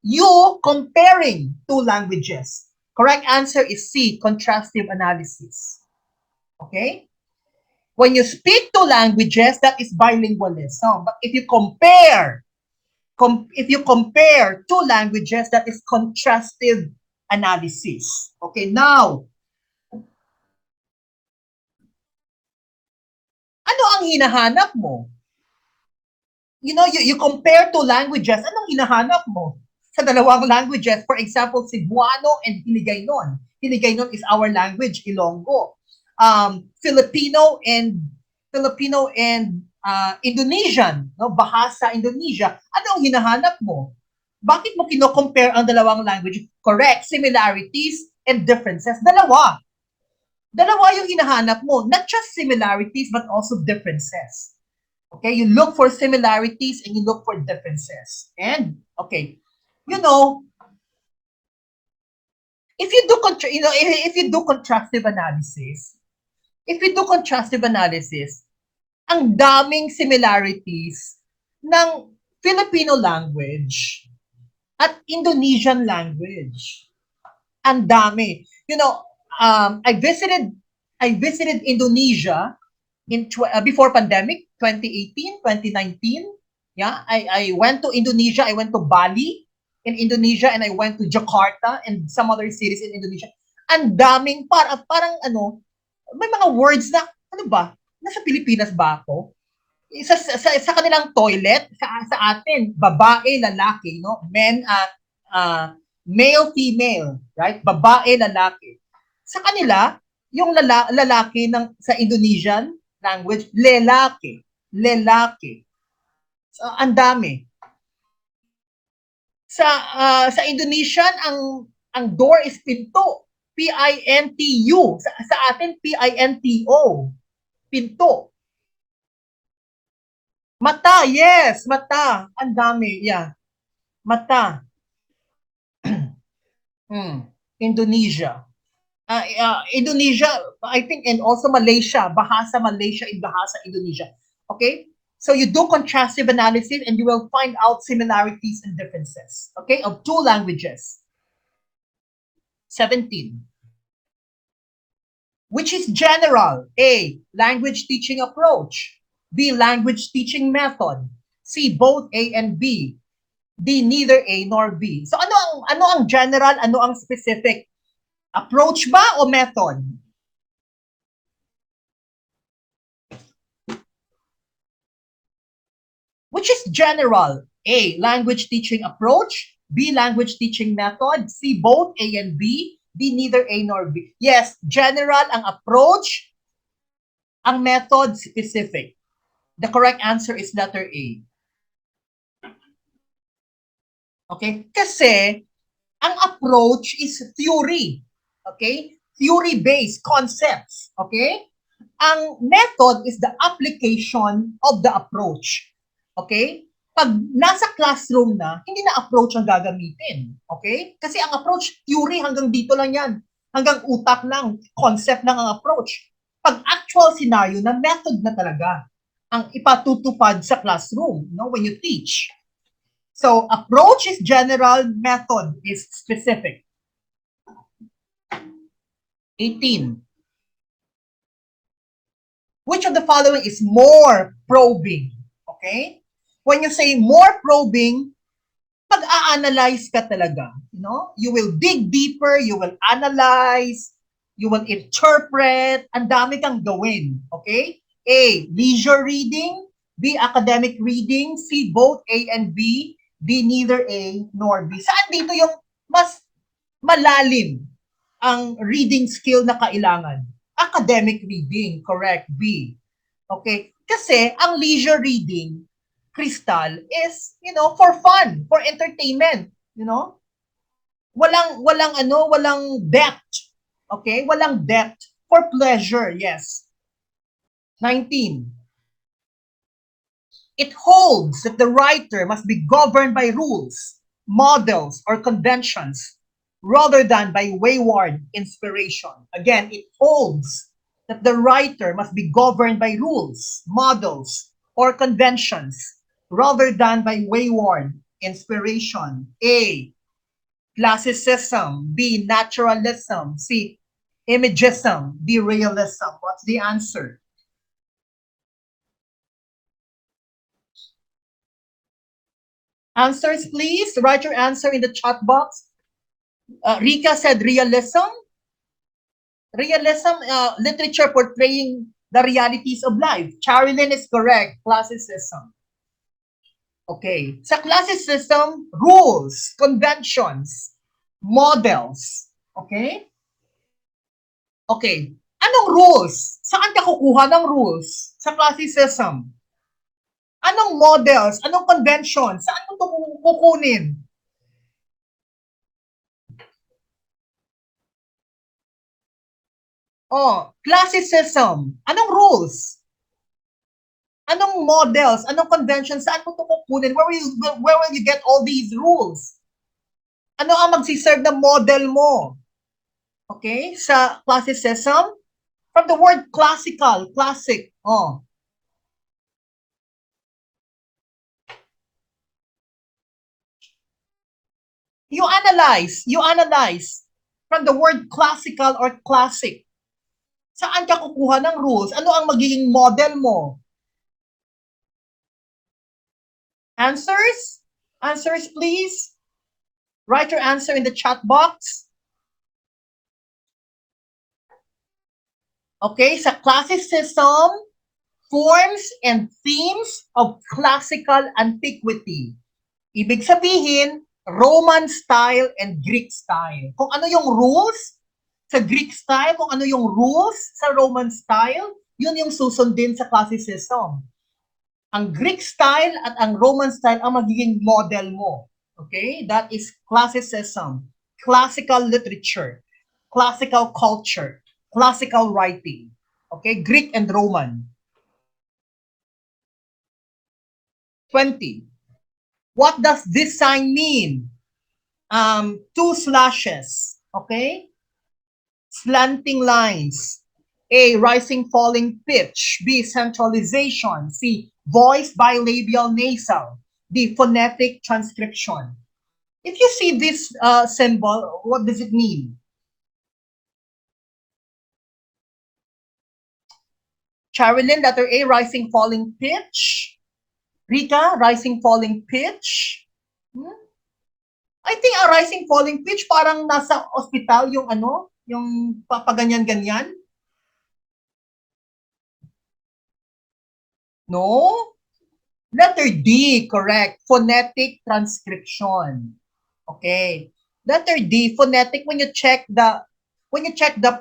you comparing two languages. Correct answer is C, contrastive analysis. Okay? When you speak two languages, that is bilingualism. But if you compare two languages, that is contrastive analysis. Okay, now, ano ang hinahanap mo? You know, you compare two languages, anong hinahanap mo? Sa dalawang languages, for example, Cebuano and Hiligaynon. Hiligaynon is our language, Ilonggo. Filipino and Indonesian, no? Bahasa Indonesia. Ano ang hinahanap mo? Bakit mo kino-compare ang dalawang language? Correct, similarities and differences. Dalawa. Dalawa yung hinahanap mo, not just similarities but also differences. Okay, you look for similarities and you look for differences. And okay, you know, if you do if you do contrastive analysis, ang daming similarities ng Filipino language at Indonesian language. Ang dami. You know, I visited Indonesia before pandemic, 2018, 2019. Yeah, I went to Indonesia. I went to Bali in Indonesia and I went to Jakarta and some other cities in Indonesia. Ang daming parang ano, may mga words na ano ba? Nasa Pilipinas ba ako? Sa kanilang toilet, sa atin, babae, lalaki, no? Male, female, right? Babae, lalaki. Sa kanila, yung lalaki sa Indonesian language, lelaki. Lelaki. So, ang dami. Sa Indonesian, ang door is pinto. P-I-N-T-U. Sa atin, P-I-N-T-O. Pinto. Mata, yes, mata. Ang dami, yeah. Mata. Indonesia. Indonesia, I think, and also Malaysia. Bahasa Malaysia and Bahasa Indonesia. Okay? So you do contrastive analysis and you will find out similarities and differences, okay, of two languages. 17. Which is general? A, language teaching approach. B, language teaching method. C, both A and B. D, neither A nor B. So ano ang general, ano ang specific? Approach ba o method? Which is general? A, language teaching approach. B, language teaching method. C, both A and B. D, neither A nor B. Yes, general ang approach. Ang method, specific. The correct answer is letter A. Okay? Kasi, ang approach is theory. Okay? Theory-based concepts. Okay? Ang method is the application of the approach. Okay? Pag nasa classroom na, hindi na approach ang gagamitin. Okay? Kasi ang approach, theory, hanggang dito lang yan. Hanggang utak lang, concept lang ang approach. Pag actual scenario na, method na talaga ang ipatutupad sa classroom, no, when you teach. So, approach is general, method is specific. 18. Which of the following is more probing? Okay? When you say more probing, pag-a-analyze ka talaga. You know? You will dig deeper, you will analyze, you will interpret, ang dami kang gawin. Okay? A, leisure reading. B, academic reading. C, both A and B. D, neither A nor B. Saan dito yung mas malalim ang reading skill na kailangan? Academic reading, correct, B. Okay? Kasi ang leisure reading, Crystal, is, you know, for fun, for entertainment, you know? Walang depth. Okay? Walang depth. For pleasure, yes. 19. It holds that the writer must be governed by rules, models, or conventions rather than by wayward inspiration. Again, it holds that the writer must be governed by rules, models, or conventions rather than by wayward inspiration. A, classicism. B, naturalism. C, imagism. D, realism. What's the answer? Answers, please. Write your answer in the chat box. Rika said realism. Realism, literature portraying the realities of life. Charilyn is correct. Classicism. Okay. Sa classicism, rules, conventions, models. Okay? Okay. Anong rules? Saan ka kukuha ng rules? Sa classicism. Anong models? Anong conventions? Saan mo ito kukunin? Oh, classicism. Anong rules? Anong models? Anong conventions? Saan mo ito kukunin? Where will you get all these rules? Ano ang magsiserve na model mo? Okay? Sa classicism? From the word classical, classic. Oh. You analyze from the word classical or classic. Saan ka kukuha ng rules? Ano ang magiging model mo? Answers? Answers, please. Write your answer in the chat box. Okay, sa classicism, forms and themes of classical antiquity. Ibig sabihin, Roman style and Greek style. Kung ano yung rules sa Greek style, kung ano yung rules sa Roman style, yun yung susundin sa classicism. Ang Greek style at ang Roman style ang magiging model mo. Okay? That is classicism, classical literature, classical culture, classical writing. Okay? Greek and Roman. 20. What does this sign mean? Two slashes. Okay? Slanting lines. A, rising, falling pitch. B, centralization. C, voice bilabial nasal. D, phonetic transcription. If you see this symbol, what does it mean? Charilyn, letter A, rising, falling pitch. Rika, rising, falling pitch. I think a rising, falling pitch, parang nasa ospital yung ano, yung papaganyan-ganyan. No? Letter D, correct. Phonetic transcription. Okay. Letter D, phonetic, when you check the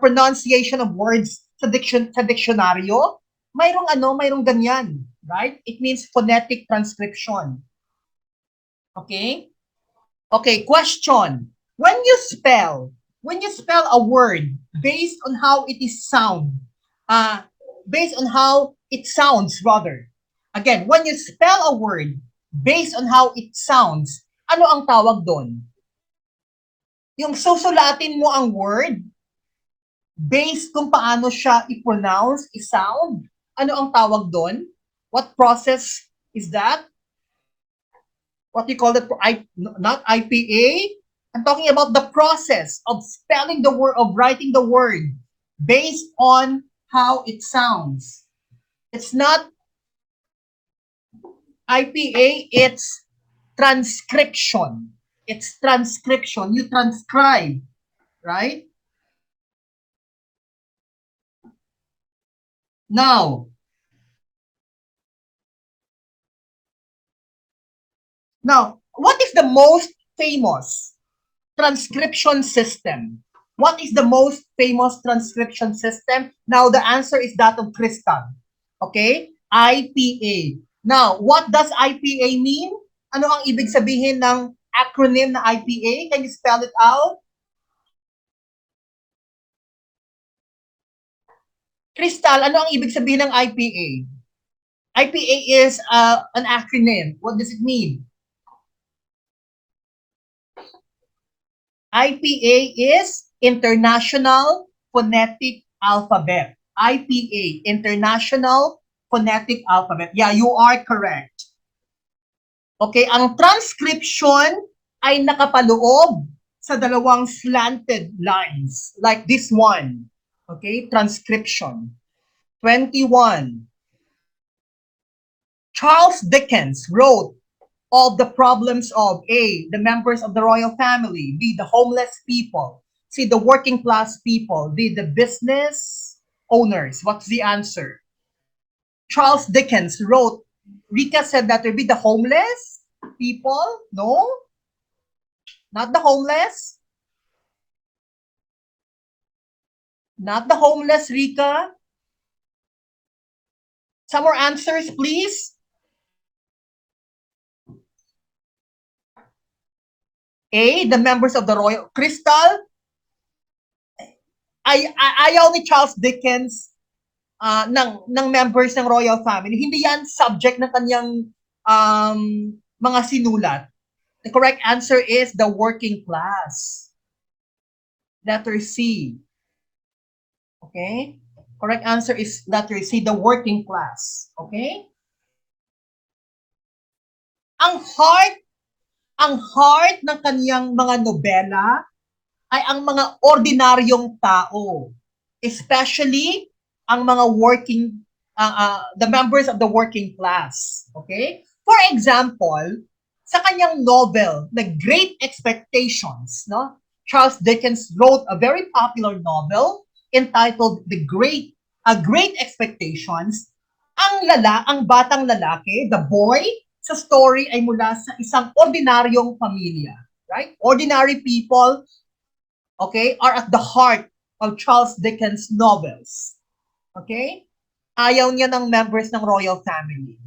pronunciation of words sa dictionaryo, mayroong ganyan, right? It means phonetic transcription. Okay? Okay, question. When you spell a word based on how it is based on how it sounds rather. Again, when you spell a word based on how it sounds, ano ang tawag doon? Yung susulatin mo ang word based kung paano siya i-pronounce, i-sound, ano ang tawag doon? What process is that? What you call it? Not IPA? I'm talking about the process of spelling the word, of writing the word based on how it sounds. It's not IPA, it's transcription. It's transcription. You transcribe, right? Now, what is the most famous transcription system? What is the most famous transcription system? Now, the answer is that of Crystal. Okay? IPA. Now, what does IPA mean? Ano ang ibig sabihin ng acronym na IPA? Can you spell it out? Crystal, ano ang ibig sabihin ng IPA? IPA is an acronym. What does it mean? IPA is International Phonetic Alphabet. IPA, International Phonetic Alphabet. Yeah, you are correct. Okay, ang transcription ay nakapaloob sa dalawang slanted lines like this one. Okay, transcription. 21. Charles Dickens wrote of the problems of A, the members of the royal family, B, the homeless people, C, the working class people, D, the business owners. What's the answer? Charles Dickens wrote, Rika said that there be the homeless people. No? Not the homeless. Not the homeless, Rika. Some more answers, please. A, the members of the royal. Crystal? ayaw ni Charles Dickens ng members ng royal family. Hindi yan subject ng kanyang um, mga sinulat. The correct answer is the working class. Letter C. Okay? Correct answer is letter C, the working class. Okay? Ang heart ng kaniyang mga nobela ay ang mga ordinaryong tao, especially ang mga the members of the working class. Okay? For example, sa kanyang novel, The Great Expectations, no? Charles Dickens wrote a very popular novel entitled Great Expectations. Ang batang lalaki, the boy, sa story ay mula sa isang ordinaryong pamilya, right? Ordinary people, okay, are at the heart of Charles Dickens' novels. Okay? Ayaw niya ng members ng royal family.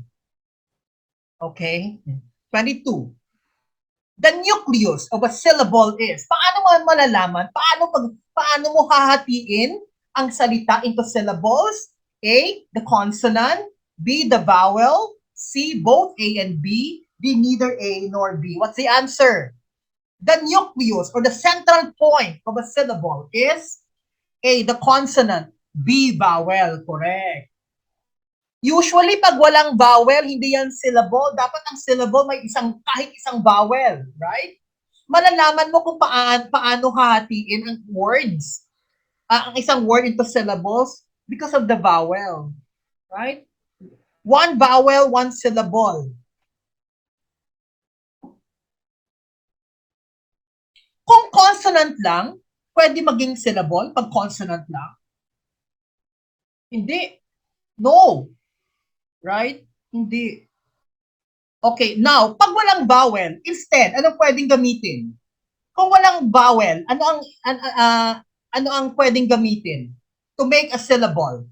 Okay? 22. The nucleus of a syllable is, paano mo malalaman? Paano mo hahatiin ang salita into syllables? A, the consonant. B, the vowel. C, both A and B. D, neither A nor B. What's the answer? The nucleus or the central point of a syllable is A, the consonant. B, vowel. Correct. Usually, pag walang vowel, hindi yan syllable. Dapat ang syllable may kahit isang vowel. Right? Malalaman mo kung paano hahatiin ang words. Ang isang word into syllables because of the vowel. Right? One vowel, one syllable. Kung consonant lang, pwede maging syllable pag consonant lang. Hindi. No. Right? Hindi. Okay, now, pag walang vowel, instead, anong pwedeng gamitin? Kung walang vowel, ano ang pwedeng gamitin to make a syllable?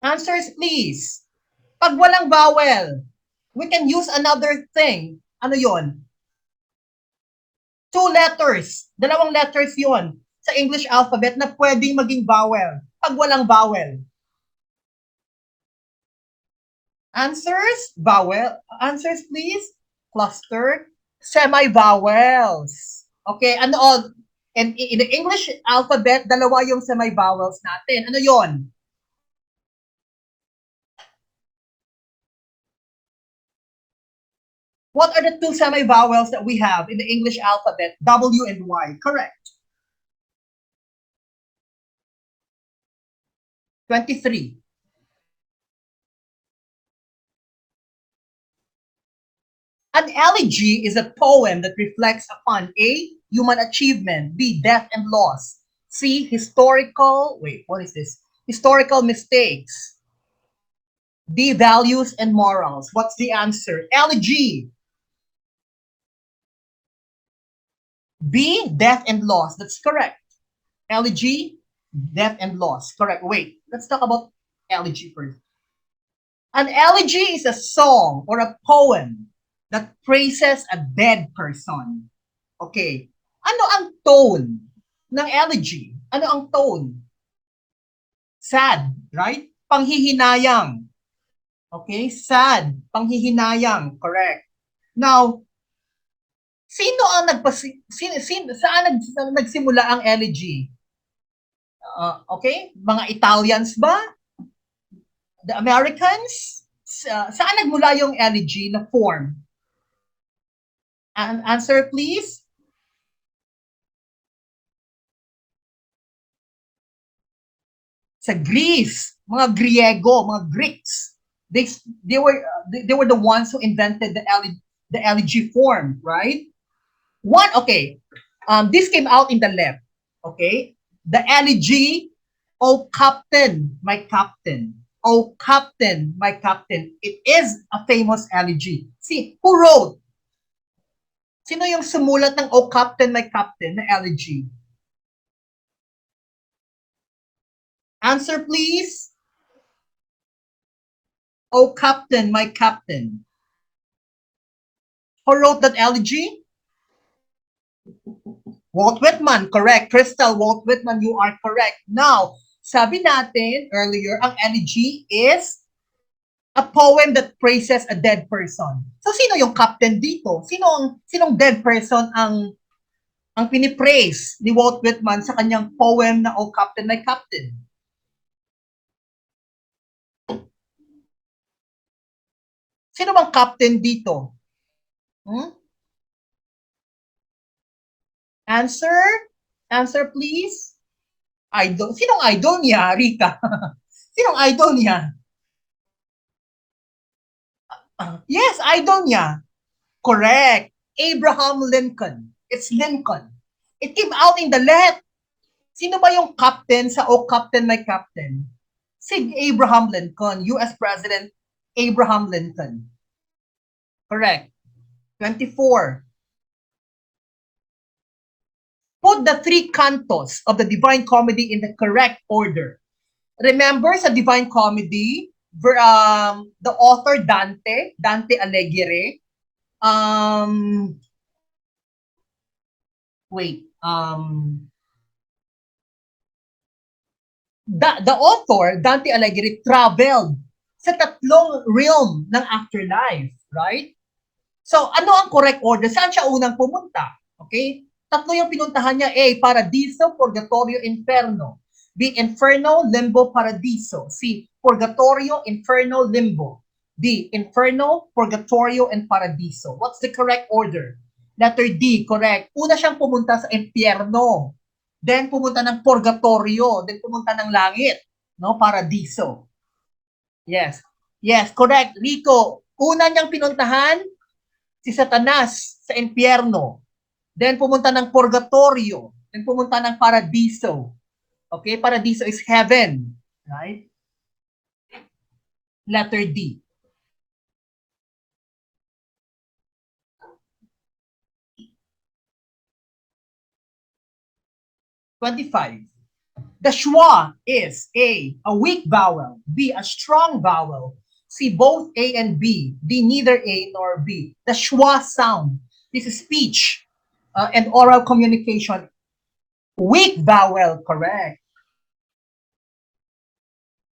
Answers, please. Pag walang vowel, we can use another thing. Ano yon? Two letters. Dalawang letters yon sa English alphabet na pwedeng maging vowel. Pag walang vowel. Answers? Vowel. Answers, please. Cluster. Semi-vowels. Okay, ano all? And in the English alphabet, dalawa yung semi-vowels natin. Ano yon? What are the two semi-vowels that we have in the English alphabet? W and Y. Correct. 23. An elegy is a poem that reflects upon A, human achievement, B, death and loss, C, historical mistakes, D, values and morals. What's the answer? Elegy. B, death and loss. That's correct. Elegy, death and loss. Correct. Wait, let's talk about elegy first. An elegy is a song or a poem that praises a dead person. Okay. Ano ang tone ng elegy? Ano ang tone? Sad, right? Panghihinayang. Okay? Sad. Panghihinayang. Correct. Now, saan nagsimula ang elegy? Okay? Mga Italians ba? The Americans? Saan nagmula yung elegy na form? Answer, please. Sa Greece, mga Griego, mga Greeks. They were the ones who invented the elegy form, right? Okay. This came out in the left. Okay? The elegy, oh captain, my captain. Oh captain, my captain. It is a famous elegy. See, who wrote? Sino yung sumulat ng Oh Captain, My Captain na elegy? Answer, please. Oh Captain, My Captain. Who wrote that elegy? Walt Whitman, correct. Crystal, Walt Whitman, you are correct. Now, sabi natin earlier, ang elegy is a poem that praises a dead person. So, sino yung captain dito? Sinong dead person ang pinipraise ni Walt Whitman sa kanyang poem na Oh Captain, My Captain? Sino bang captain dito? Hmm? Answer? Answer, please? Idol. Sinong idol niya, Rika? Sinong idol niya? Yes, idol niya. Correct. Abraham Lincoln. It's Lincoln. It came out in the let. Sino ba yung captain sa Oh Captain, My Captain? Si Abraham Lincoln, US President Abraham Lincoln. Correct. 24. Put the three cantos of the Divine Comedy in the correct order. Remember sa Divine Comedy, the author Dante Alighieri, um, wait, the author, Dante Alighieri, traveled sa tatlong realm ng afterlife, right? So, ano ang correct order? Saan siya unang pumunta? Okay? Tatlo yung pinuntahan niya. A, Paradiso, Purgatorio, Inferno. B, Inferno, Limbo, Paradiso. C, Purgatorio, Inferno, Limbo. D, Inferno, Purgatorio, and Paradiso. What's the correct order? Letter D, correct. Una siyang pumunta sa Impyerno. Then pumunta ng Purgatorio. Then pumunta ng Langit. No? Paradiso. Yes. Yes, correct. Rico, una niyang pinuntahan si Satanas sa impyerno. Then pumunta ng purgatorio. Then pumunta ng paradiso. Okay? Paradiso is heaven. Right? Letter D. '25. The schwa is A weak vowel, B, a strong vowel, C, both A and B, D, neither A nor B. The schwa sound. This is speech and oral communication. Weak vowel, correct.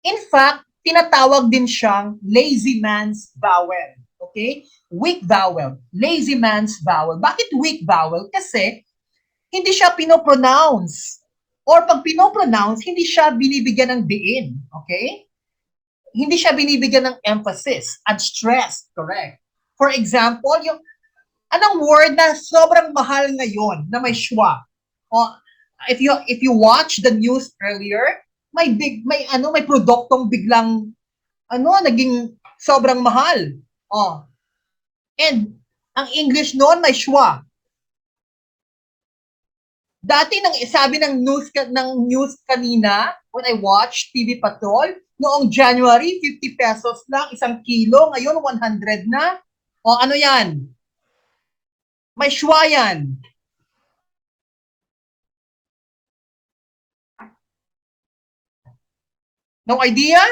In fact, tinatawag din siyang lazy man's vowel. Okay? Weak vowel. Lazy man's vowel. Bakit weak vowel? Kasi hindi siya pinopronounce. Or pag pinopronounce, hindi siya binibigyan ng diin. Okay? Hindi siya binibigyan ng emphasis and stress. Correct. For example, yung anong word na sobrang mahal ngayon na may schwa? O, if you watch the news earlier, may produktong biglang naging sobrang mahal. Oh. And ang English noon may schwa. Dati nang sabi ng news kanina when I watched TV Patrol, noong January 50 pesos lang isang kilo, ngayon 100 na. O ano 'yan? May schwa 'yan. No idea?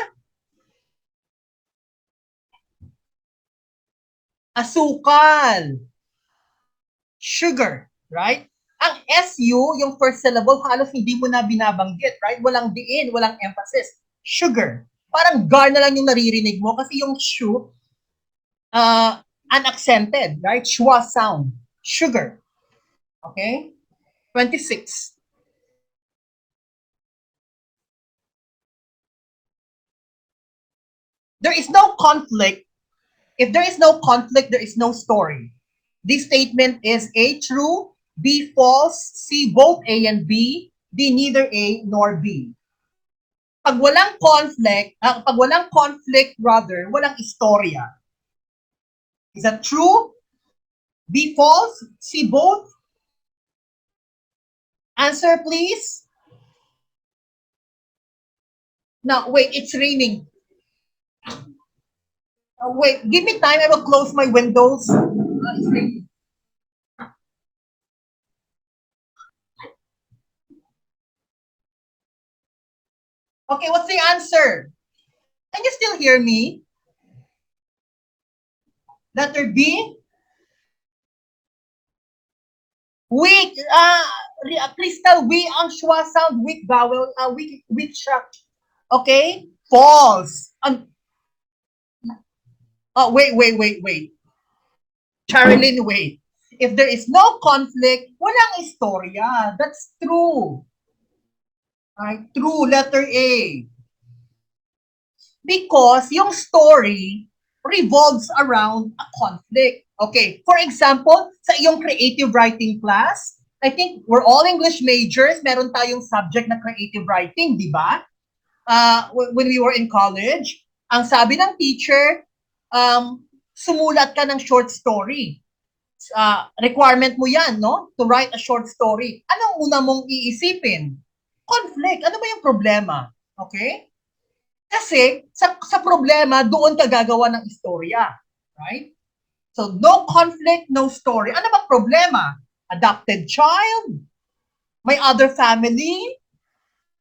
Asukal. Sugar, right? Ang SU, yung first syllable, halos hindi mo na binabanggit, right? Walang diin, walang emphasis. Sugar. Parang gar na lang yung naririnig mo kasi yung shu, unaccented, right? Schwa sound. Sugar. Okay? 26. There is no conflict. If there is no conflict, there is no story. This statement is A, true, B, false, C, both A and B, D, neither A nor B. Pag walang conflict, rather, walang istorya. Is that true? B, false? C, both? Answer, please. Now, wait, it's raining. Wait, give me time. I will close my windows. It's raining. Okay, what's the answer? Can you still hear me? Letter B? Weak, Crystal, we ang schwa sound, weak vowel, weak sharp. Okay? False. Oh, wait. Charlene, wait. If there is no conflict, walang istorya. That's true. Right? True, letter A. Because yung story revolves around a conflict. Okay, for example, sa iyong creative writing class, I think we're all English majors, meron tayong subject na creative writing, di ba? When we were in college, ang sabi ng teacher, sumulat ka ng short story. Requirement mo yan, no? To write a short story. Anong una mong iisipin? Conflict. Ano ba yung problema? Okay? Kasi sa problema, doon ka gagawa ng istorya. Right? So, no conflict, no story. Ano ba problema? Adopted child? May other family?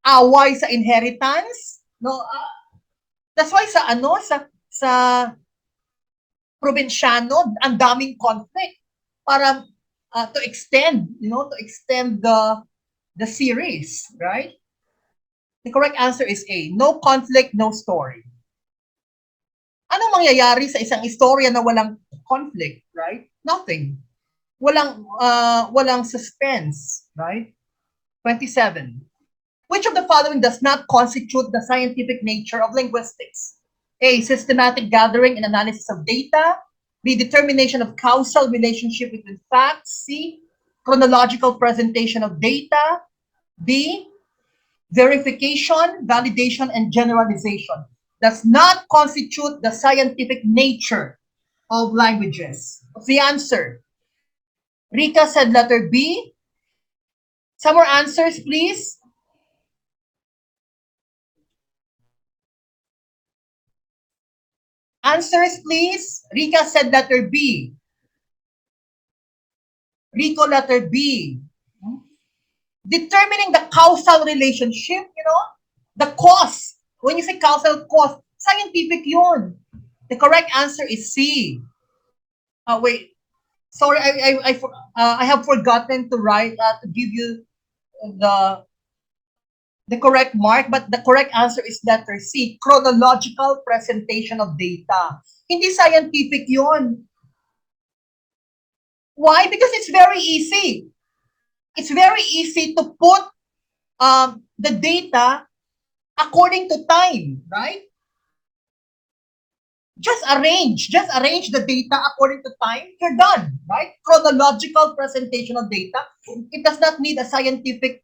Away sa inheritance? No, that's why sa probinsyano, ang daming conflict para to extend, to extend the series, right? The correct answer is A. No conflict, no story. Anong mangyayari sa isang istorya na walang conflict, right? Nothing. Walang suspense, right? 27. Which of the following does not constitute the scientific nature of linguistics? A. Systematic gathering and analysis of data. B. Determination of causal relationship between facts. C. Chronological presentation of data. D. Verification, validation, and generalization. Does not constitute the scientific nature of languages. What's the answer? Rika said letter B. Some more answers, please. Answers, please. Rika said letter B. Rico, letter B. Determining the causal relationship, the cause. When you say causal cause, scientific yun. The correct answer is C. Wait. Sorry, I have forgotten to write, to give you the correct mark, but the correct answer is letter C, chronological presentation of data. Hindi scientific yun. Why? Because it's very easy. It's very easy to put the data according to time, right? Just arrange the data according to time, you're done, right? Chronological presentation of data. It does not need a scientific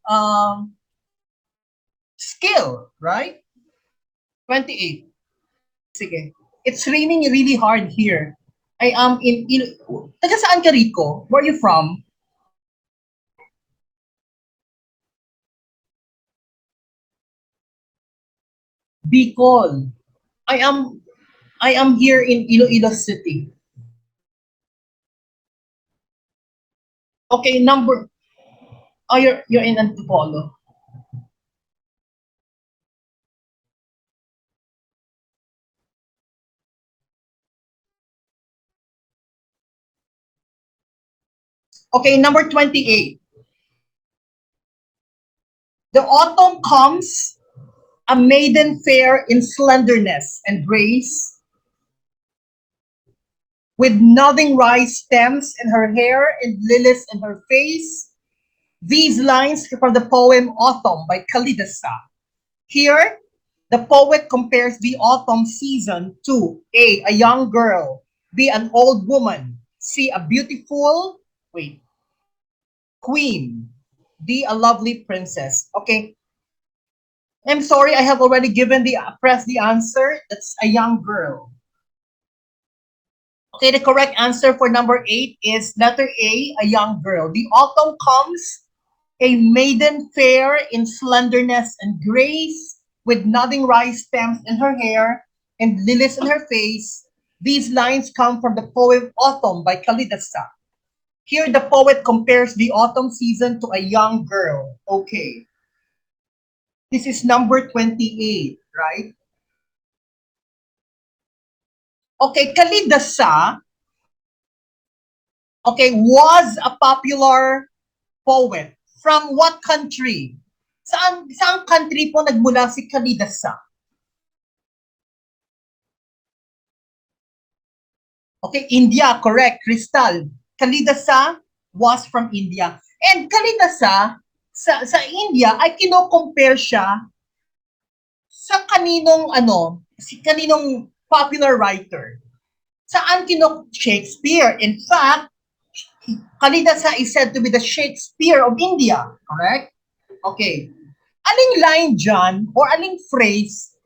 skill, right? 28. Sige. It's raining really hard here. I am in taga saan ka, Rico? Where are you from? Bicol. I am here in Iloilo City. Okay, you're in Antipolo. Okay, number 28. The autumn comes, a maiden fair in slenderness and grace, with nodding rice stems in her hair and lilies in her face. These lines from the poem Autumn by Kalidasa. Here, the poet compares the autumn season to A. A young girl, B. An old woman, C. A beautiful, queen, D. A lovely princess. Okay, I'm sorry, I have already given press the answer. That's a young girl. Okay, the correct answer for number 8 is letter A, a young girl. The autumn comes, a maiden fair in slenderness and grace, with nodding rice stems in her hair and lilies in her face. These lines come from the poem Autumn by Kalidasa. Here, the poet compares the autumn season to a young girl. Okay. This is number 28, right? Okay, Kalidasa, was a popular poet. From what country? Saan country po nagmula si Kalidasa? Okay, India, correct. Crystal. Kalidasa was from India. And Kalidasa, sa India, ay kino-compare siya sa kaninong popular writer. Saan Shakespeare. In fact, Kalidasa is said to be the Shakespeare of India. Correct? Okay. Aling line dyan, or aling phrase,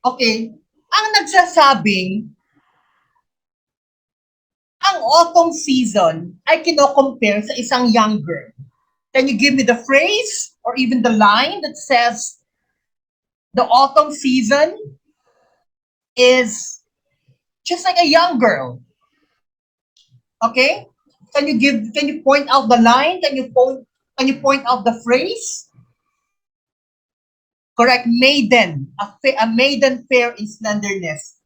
okay, ang nagsasabing ang autumn season ay kino-compare sa isang young girl. Can you give me the phrase or even the line that says the autumn season is just like a young girl? Okay? Can you point out the line? Can you point out the phrase? Correct, maiden. A maiden fair in slenderness.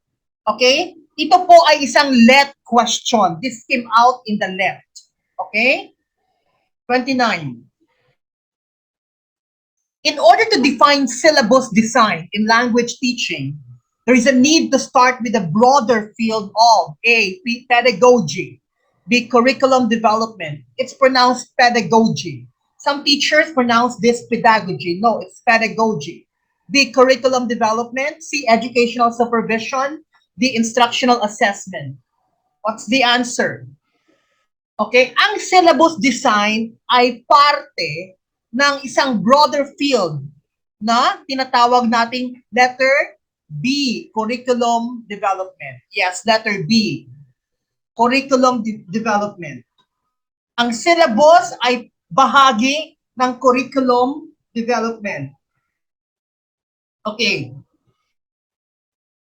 Okay? Ito po ay isang let question. This came out in the left. Okay? 29. In order to define syllabus design in language teaching, there is a need to start with a broader field of A, pedagogy, B, curriculum development. It's pronounced pedagogy. Some teachers pronounce this pedagogy. No, it's pedagogy. B, curriculum development. C, educational supervision. D, instructional assessment. What's the answer? Okay, ang syllabus design ay parte ng isang broader field na tinatawag nating letter B, curriculum development. Yes, letter B, curriculum development. Ang syllabus ay bahagi ng curriculum development. Okay.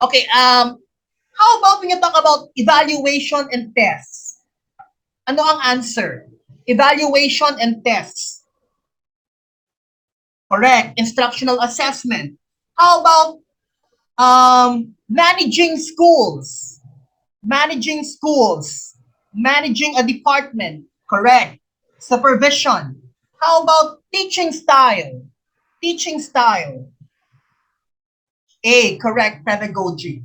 Okay, how about when you talk about evaluation and tests? Ano ang answer? Evaluation and tests. Correct. Instructional assessment. How about managing schools? Managing schools. Managing a department. Correct. Supervision. How about teaching style? Teaching style. A, correct. Pedagogy.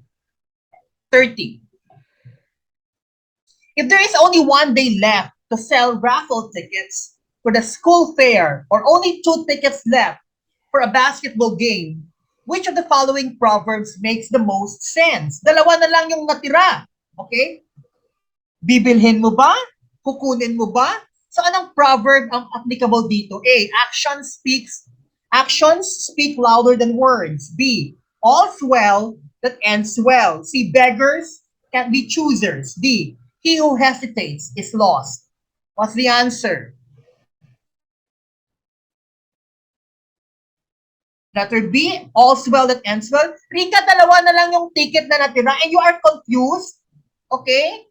30. If there is only one day left to sell raffle tickets for the school fair or only 2 tickets left for a basketball game, which of the following proverbs makes the most sense? Dalawa na lang yung natira. Okay? Bibilhin mo ba? Kukunin mo ba? So anong proverb ang applicable dito? A, actions speak louder than words. B, all's well that ends well. C, beggars can't be choosers. D, he who hesitates is lost. What's the answer? Letter B, all's well that ends well. Rika, dalawa na lang yung ticket na natira and you are confused, okay?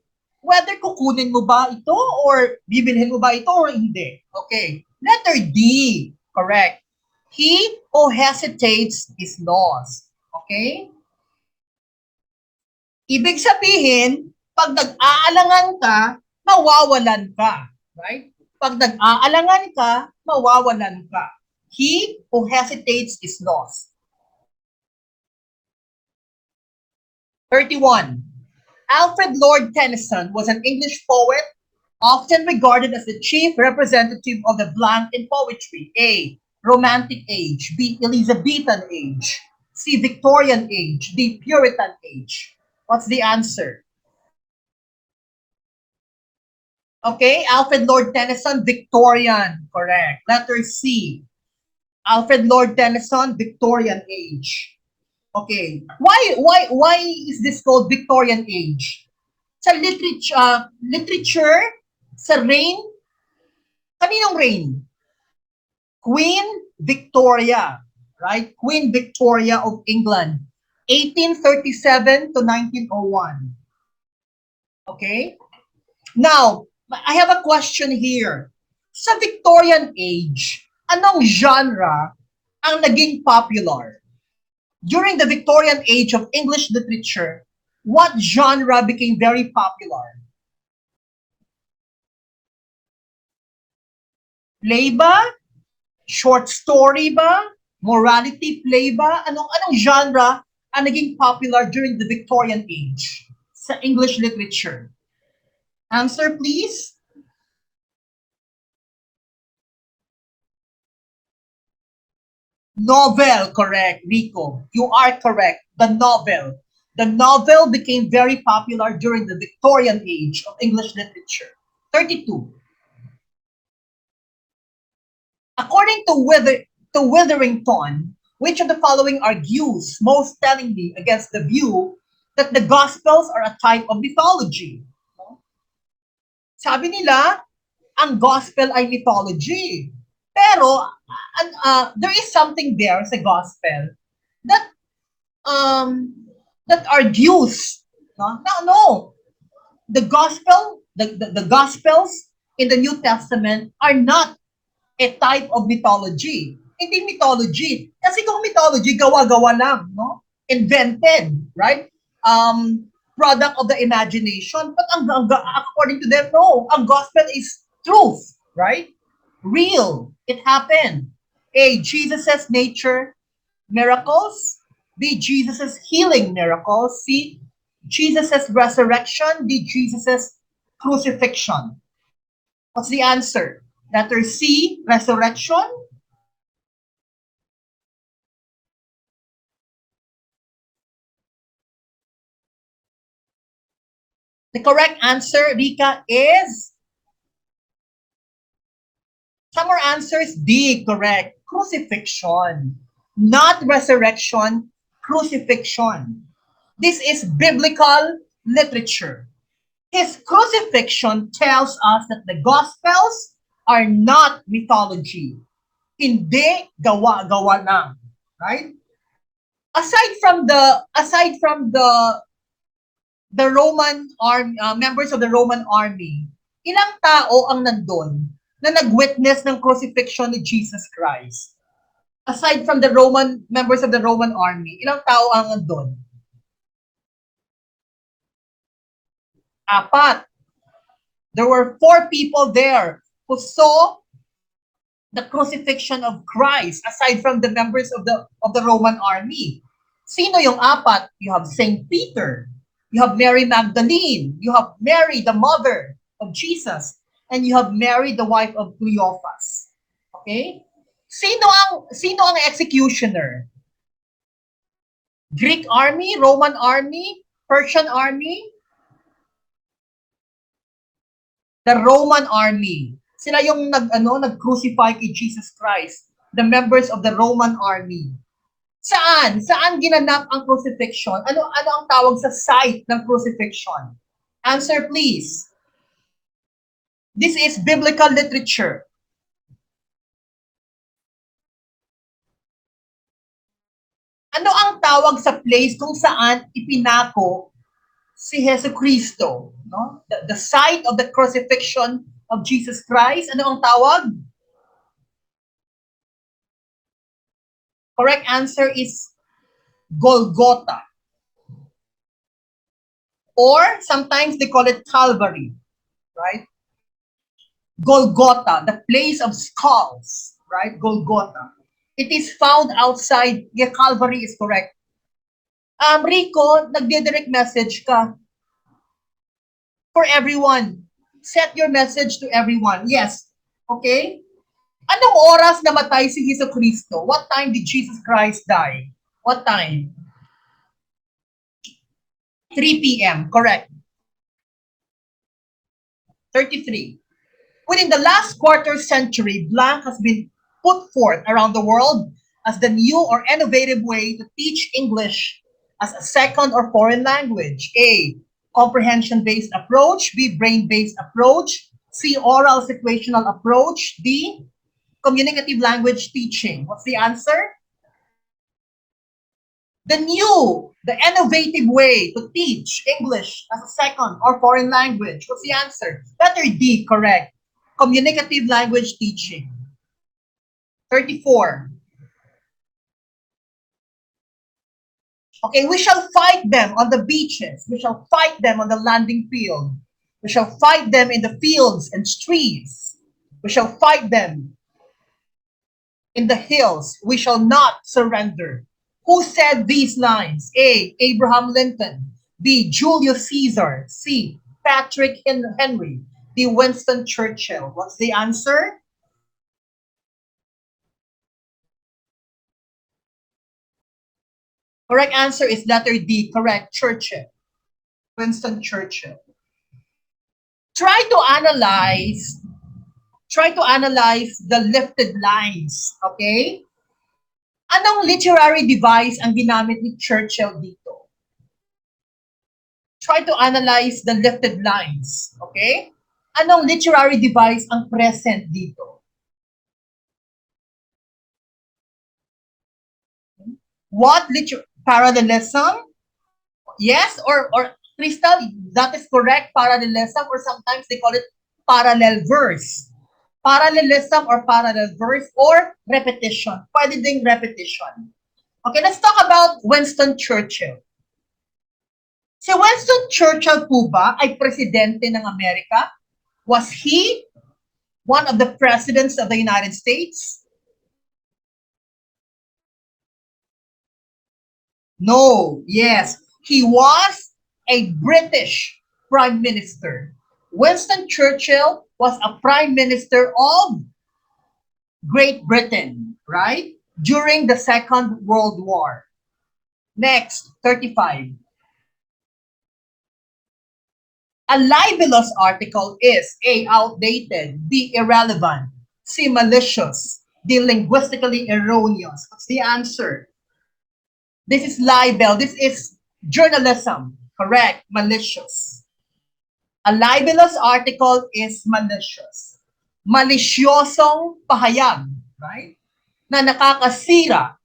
Whether kukunin mo ba ito or bibilhin mo ba ito or hindi. Okay. Letter D, correct. He who hesitates is lost. Okay? Ibig sabihin, pag nag-aalangan ka, mawawalan ka. Right? Pag nag-aalangan ka, mawawalan ka. He who hesitates is lost. 31. Alfred Lord Tennyson was an English poet, often regarded as the chief representative of the blank in poetry. A, Romantic Age. B, Elizabethan Age. C, Victorian Age. D, Puritan Age. What's the answer? Okay, Alfred Lord Tennyson, Victorian. Correct. Letter C, Alfred Lord Tennyson, Victorian Age. Okay. Why is this called Victorian Age? Sa literature, sa reign, kaninong reign? Queen Victoria, right? Queen Victoria of England, 1837 to 1901. Okay? Now, I have a question here. Sa Victorian Age, anong genre ang naging popular? During the Victorian Age of English literature, what genre became very popular? Play ba? Short story ba? Morality play ba? Anong genre ang naging popular during the Victorian age sa English literature? Answer, please. Novel, correct, Rico. You are correct. The novel. The novel became very popular during the Victorian age of English literature. 32. According to Witherington, which of the following argues most tellingly against the view that the Gospels are a type of mythology? Sabi nila, ang Gospel ay mythology. Pero, there is something there sa Gospel that that argues, no, the Gospels in the New Testament are not a type of mythology. Hindi mythology. Kasi kung mythology, gawa-gawa lang, no? Invented, right? Product of the imagination. But according to them, no. Ang gospel is truth, right? Real. It happened. A, Jesus' nature miracles. B, Jesus' healing miracles. C, Jesus' resurrection. D, Jesus' crucifixion. What's the answer? Letter C, resurrection. The correct answer, Rika, is some more answers. D, correct. Crucifixion. Not resurrection, crucifixion. This is biblical literature. His crucifixion tells us that the Gospels are not mythology. Hindi gawa-gawa lang, right? Aside from the Roman army, members of the Roman army, ilang tao ang nandun na nag-witness ng crucifixion ni Jesus Christ? Aside from the members of the Roman army, ilang tao ang nandun? 4. There were 4 people there who saw the crucifixion of Christ aside from the members of the Roman army. Sino yung 4? You have Saint Peter, you have Mary Magdalene, you have Mary, the mother of Jesus, and you have Mary, the wife of Cleophas. Okay? Sino ang executioner? Greek army, Roman army, Persian army? The Roman army. Sila yung nag-crucify kay Jesus Christ. The members of the Roman army. Saan? Saan ginanap ang crucifixion? Ano ang tawag sa site ng crucifixion? Answer, please. This is biblical literature. Ano ang tawag sa place kung saan ipinako si Jesu Cristo? No? The site of the crucifixion of Jesus Christ. Ano ang tawag? Correct answer is Golgotha. Or sometimes they call it Calvary, right? Golgotha, the place of skulls, right? Golgotha. It is found outside. Yeah, Calvary is correct. Rico, nagdi-direct message ka. For everyone. Set your message to everyone. Yes. Okay? Anong oras namatay si Jesu Cristo? What time did Jesus Christ die? What time? 3 p.m. Correct. 33. Within the last quarter century, blank has been put forth around the world as the new or innovative way to teach English as a second or foreign language. A, comprehension-based approach. B, brain-based approach. C, oral situational approach. D, communicative language teaching. What's the answer? The innovative way to teach English as a second or foreign language. What's the answer? Letter D, correct. Communicative language teaching. 34. Okay, we shall fight them on the beaches. We shall fight them on the landing field. We shall fight them in the fields and streets. We shall fight them in the hills, we shall not surrender. Who said these lines? A. Abraham Lincoln. B. Julius Caesar. C. Patrick Henry. D. Winston Churchill. What's the answer? Correct answer is letter D. Correct. Churchill. Winston Churchill. Try to analyze the lifted lines. Okay? Anong literary device ang ginamit ni Churchill dito? Try to analyze the lifted lines. Okay? Anong literary device ang present dito? What parallelism? Yes, or Crystal, that is correct, parallelism, or sometimes they call it parallel verse. Parallelism or parallel verse or repetition. Pwede ding repetition. Okay, let's talk about Winston Churchill. Si Winston Churchill po ba ay presidente ng Amerika? Was he one of the presidents of the United States? No, yes. He was a British Prime Minister. Winston Churchill was a Prime Minister of Great Britain, right? During the Second World War. Next, 35. A libelous article is A. Outdated, B. Irrelevant, C. Malicious, D. Linguistically erroneous. What's the answer? This is libel. This is journalism. Correct. Malicious. A libelous article is malicious. Malisyosong pahayag, right? Na nakakasira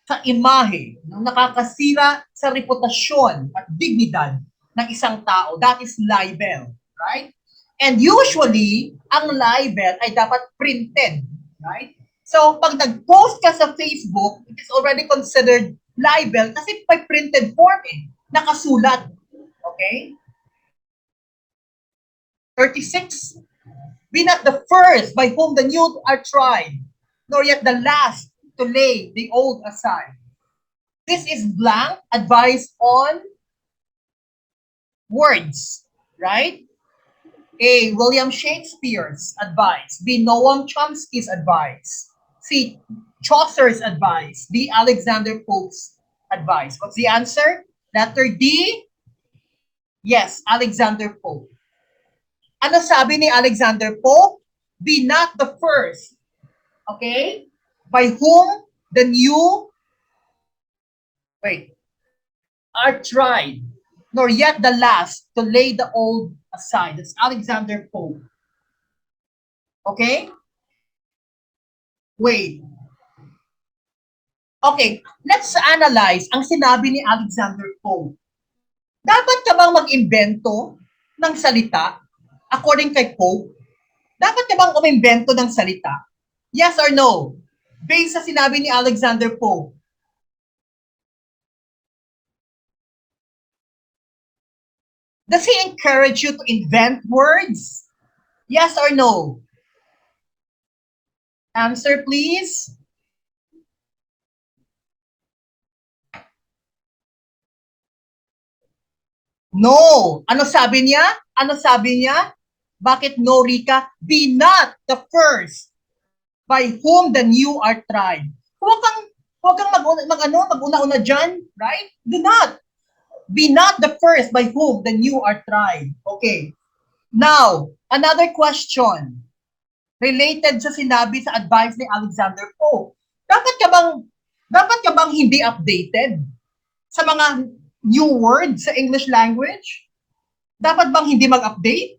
sa imahe, na nakakasira sa reputasyon at dignidad ng isang tao. That is libel, right? And usually, ang libel ay dapat printed, right? So, pag nag-post ka sa Facebook, it is already considered libel kasi by printed form nakasulat. Okay? 36. Be not the first by whom the new are tried, nor yet the last to lay the old aside. This is blank advice on words, right? A. William Shakespeare's advice. B. Noam Chomsky's advice. C. Chaucer's advice. D. Alexander Pope's advice. What's the answer? Letter D? Yes, Alexander Pope. Ano sabi ni Alexander Pope? Be not the first, okay, by whom the new are tried, nor yet the last to lay the old aside. That's Alexander Pope. Okay? Wait. Okay, let's analyze ang sinabi ni Alexander Pope. Dapat ka bang mag-imbento ng salita according kay Pope? Dapat ka bang umimbento ng salita? Yes or no? Based sa sinabi ni Alexander Pope. Does he encourage you to invent words? Yes or no? Answer, please. No. Ano sabi niya? Ano sabi niya? Bakit no, Rika? Be not the first by whom the new are tried. Huwag kang mag-una-una dyan, right? Do not. Be not the first by whom the new are tried. Okay. Now, another question related sa sinabi sa advice ni Alexander Pope. Dapat ka bang hindi updated sa mga new words sa English language? Dapat bang hindi mag-update?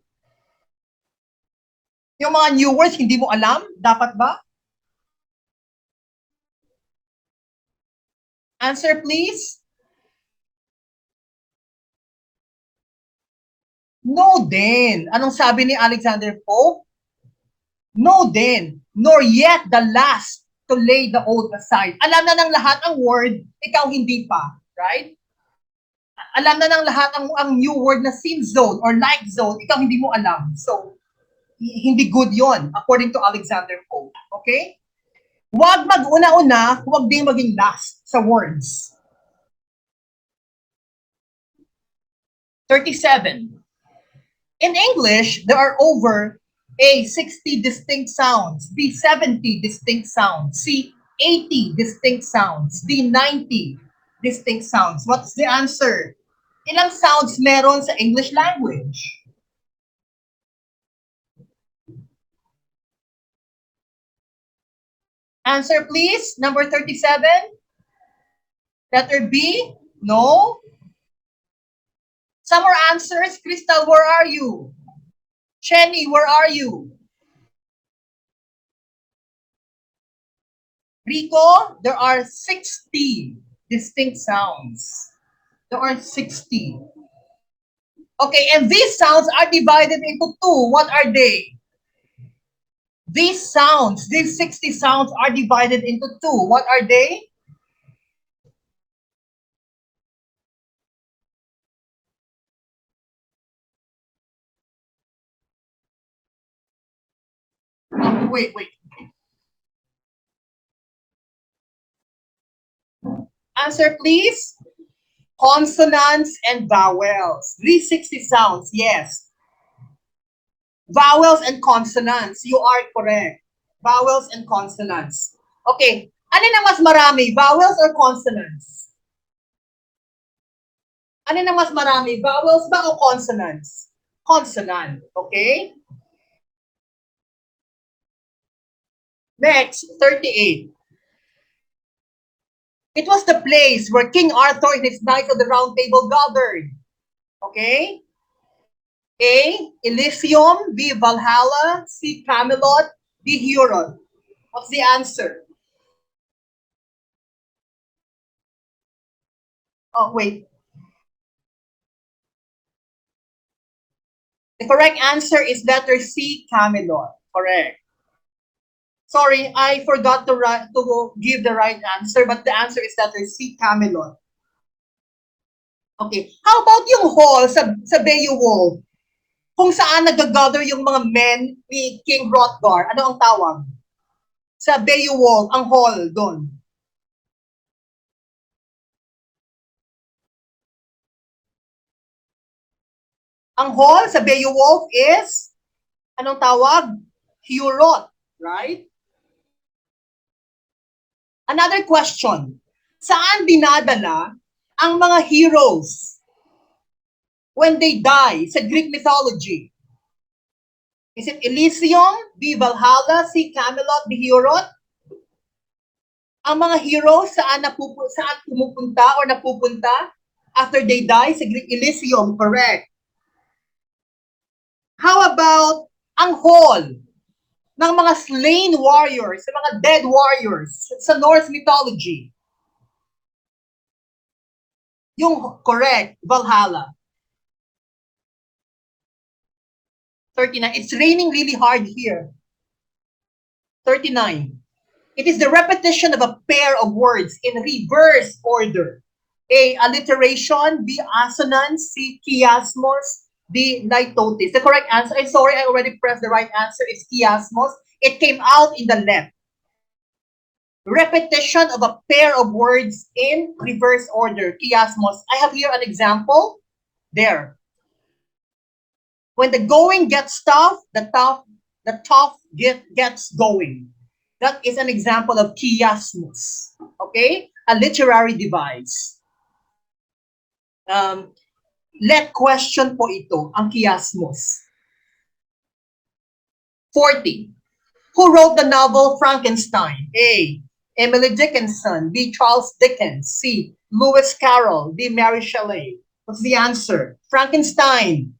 Yung mga new words hindi mo alam, dapat ba? Answer please. No din. Anong sabi ni Alexander Pope? No din. Nor yet the last to lay the old aside. Alam na ng lahat ang word, ikaw hindi pa. Right? Alam na ng lahat ang new word na sin zone or like zone, ikaw hindi mo alam. So, hindi good yon according to Alexander Pope. Okay? Huwag mag-una-una, huwag din maging last sa words. 37. In English, there are over A, 60 distinct sounds, B, 70 distinct sounds, C, 80 distinct sounds, D, 90 distinct sounds. What's the answer? Ilang sounds meron sa English language? Answer please, number 37. Letter B, no. Some more answers. Crystal, where are you? Chenny, where are you? Rico, there are 60 distinct sounds. There are 60. Okay, and these sounds are divided into two. What are they? These sounds, these 60 sounds are divided into two. What are they? Wait. Answer, please. Consonants and vowels. 360 sounds, yes. Vowels and consonants. You are correct. Vowels and consonants. Okay. Ano na mas marami? Vowels or consonants? Ano na mas marami? Vowels ba o consonants? Consonant. Okay? Next, 38. It was the place where King Arthur and his knights of the Round Table gathered. Okay? A, Elysium, B, Valhalla, C, Camelot, D, Huron. What's the answer? Oh, wait. The correct answer is letter C, Camelot. Correct. Sorry, I forgot to give the right answer, but the answer is letter C, Camelot. Okay. How about yung hall sa Beowulf? Kung saan nag-gather yung mga men ni King Hrothgar, ano ang tawag? Sa Beowulf, ang hall doon. Ang hall sa Beowulf is, anong tawag? Huron, right? Another question. Saan dinadala ang mga heroes when they die sa Greek mythology? Is it Elysium, B, Valhalla, C, Camelot, D, Huron? Ang mga heroes saan pumupunta or napupunta after they die sa Greek Elysium, correct. How about ang hall ng mga slain warriors, sa mga dead warriors sa Norse mythology? Yung correct, Valhalla. 39. It's raining really hard here. 39. It is the repetition of a pair of words in reverse order. A, alliteration. B, assonance. C, chiasmos. D, litotes. The correct answer, I'm sorry, I already pressed the right answer. It's chiasmos. It came out in the left. Repetition of a pair of words in reverse order. Chiasmos. I have here an example. There. When the going gets tough, the tough gets going. That is an example of chiasmus. Okay? A literary device. Let question po ito, ang chiasmus. 40. Who wrote the novel Frankenstein? A, Emily Dickinson. B, Charles Dickens. C, Lewis Carroll. D, Mary Shelley. What's the answer? Frankenstein.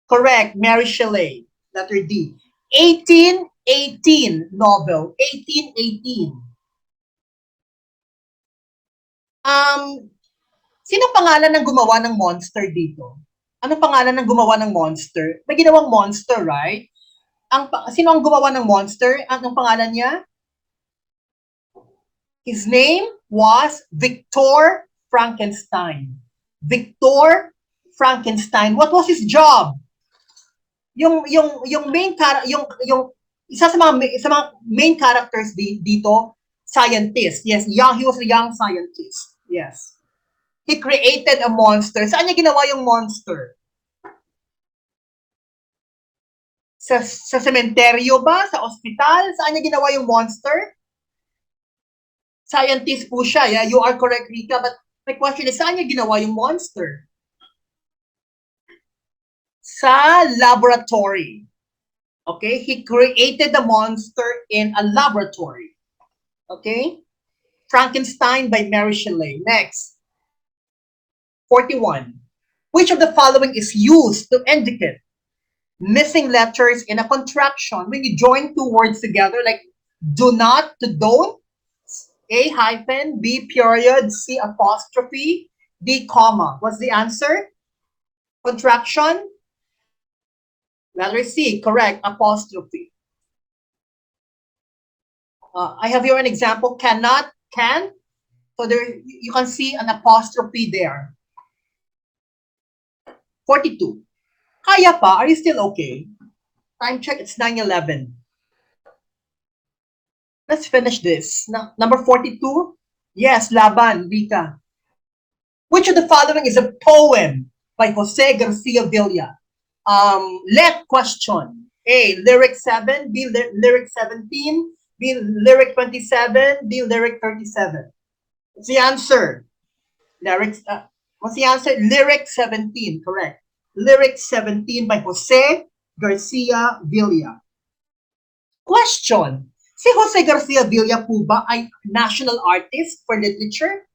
Correct, Mary Shelley. Letter D. 1818 novel. 1818. Sino pangalan ng gumawa ng monster dito? Ano pangalan ng gumawa ng monster? May ginawang monster, right? Sino ang gumawa ng monster? Anong pangalan niya? His name was Victor Frankenstein. Victor Frankenstein. What was his job? yung main yung isa sa mga main characters dito, scientist. Yes, he was a young scientist. Yes. He created a monster. Saan niya ginawa yung monster? Sa sementeryo ba? Sa ospital? Saan niya ginawa yung monster? Scientist po siya. Yeah, you are correct, Rika. But my question is, saan niya ginawa yung monster? Sa laboratory. Okay? He created the monster in a laboratory. Okay? Frankenstein by Mary Shelley. Next. 41. Which of the following is used to indicate missing letters in a contraction when you join two words together, like do not to don't? A hyphen, B period, C apostrophe, D comma. What's the answer? Contraction? Letter C, correct, apostrophe. I have here an example, cannot, can. So there, you can see an apostrophe there. 42. Kaya pa, are you still okay? Time check, it's 9:11. Let's finish this. Number 42. Yes, Laban, Rika. Which of the following is a poem by Jose Garcia Villa? Let question. A, lyric 7, B, lyric 17, B, lyric 27, D, lyric 37. What's the answer? What's the answer? Lyric 17, correct. Lyric 17 by Jose Garcia Villa. Question. Si Jose Garcia Villa po ba ay national artist for literature?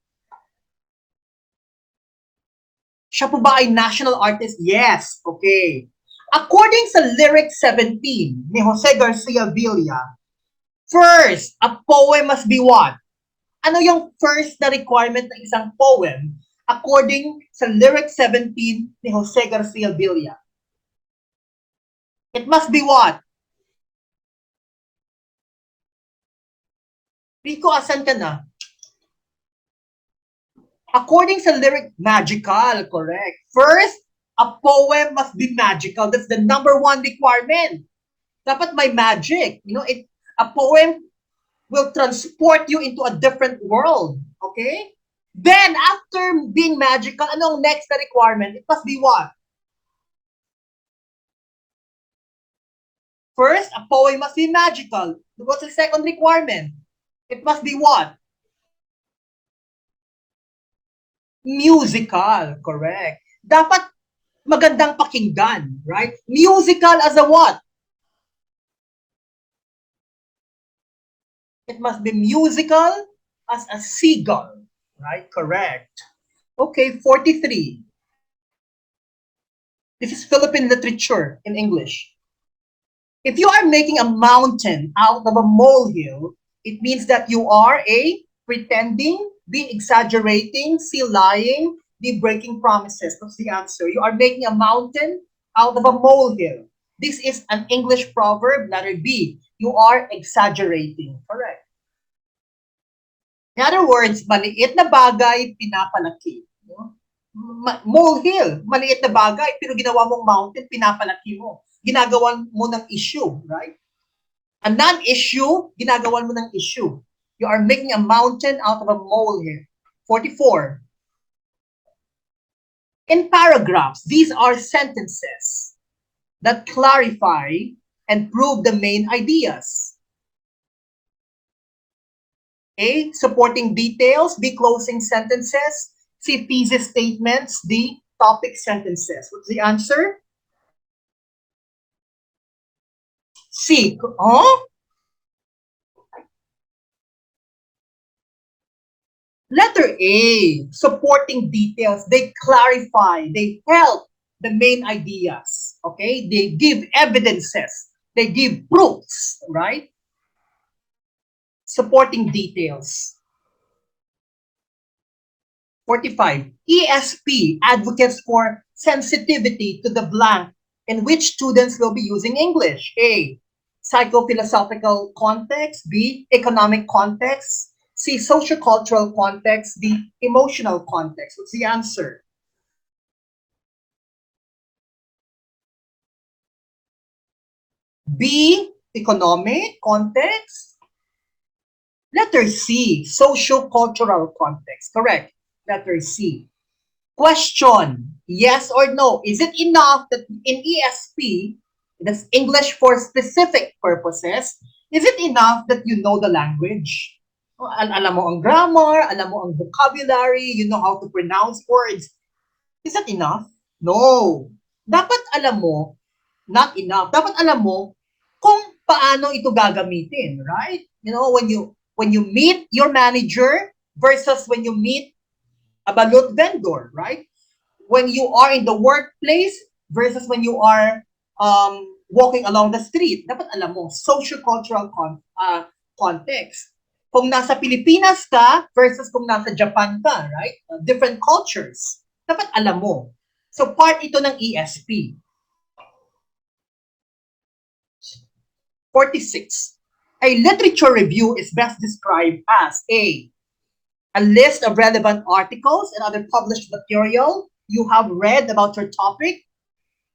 Siya po ba ay national artist? Yes. Okay. According sa lyric 17 ni Jose Garcia Villa, first, a poem must be what? Ano yung first na requirement ng isang poem according sa lyric 17 ni Jose Garcia Villa? It must be what? Rico, asan ka na? According sa lyric, magical, correct. First, a poem must be magical. That's the number one requirement. Dapat may magic. You know, a poem will transport you into a different world. Okay? Then, after being magical, anong next na requirement? It must be what? First, a poem must be magical. What's the second requirement? It must be what? Musical, correct. Dapat magandang pakinggan, right? Musical as a what? It must be musical as a seagull, right? Correct. Okay, 43. This is Philippine literature in English. If you are making a mountain out of a molehill, it means that you are A, pretending, B, exaggerating, C, lying, D, breaking promises. What's the answer? You are making a mountain out of a molehill. This is an English proverb, letter B. You are exaggerating. Correct. In other words, maliit na bagay, pinapalaki. Molehill, maliit na bagay, pero ginawa mong mountain, pinapalaki mo. Ginagawan mo ng issue, right? A non-issue, ginagawan mo ng issue. You are making a mountain out of a molehill. 44. In paragraphs, these are sentences that clarify and prove the main ideas. A, supporting details. B, closing sentences. C, thesis statements. D, topic sentences. What's the answer? C. Oh? Letter A, supporting details. They clarify, they help the main ideas. Okay? They give evidences. They give proofs, right? Supporting details. 45. ESP advocates for sensitivity to the blank in which students will be using English. A, psychophilosophical context. B, economic context. C, sociocultural context. D, emotional context. What's the answer? B, economic context. Letter C, socio-cultural context. Correct. Letter C. Question, yes or no? Is it enough that in ESP, that's English for specific purposes, is it enough that you know the language? Alam mo ang grammar, alam mo ang vocabulary, you know how to pronounce words. Is that enough? No. Dapat alam mo, not enough. Dapat alam mo kung paano ito gagamitin, right? You know, when you meet your manager versus when you meet a balut vendor, right? When you are in the workplace versus when you are walking along the street. Dapat alam mo, socio-cultural context. Kung nasa Pilipinas ka versus kung nasa Japan ka, right? Different cultures. Dapat alam mo. So part ito ng ESP. 46. A literature review is best described as a list of relevant articles and other published material you have read about your topic,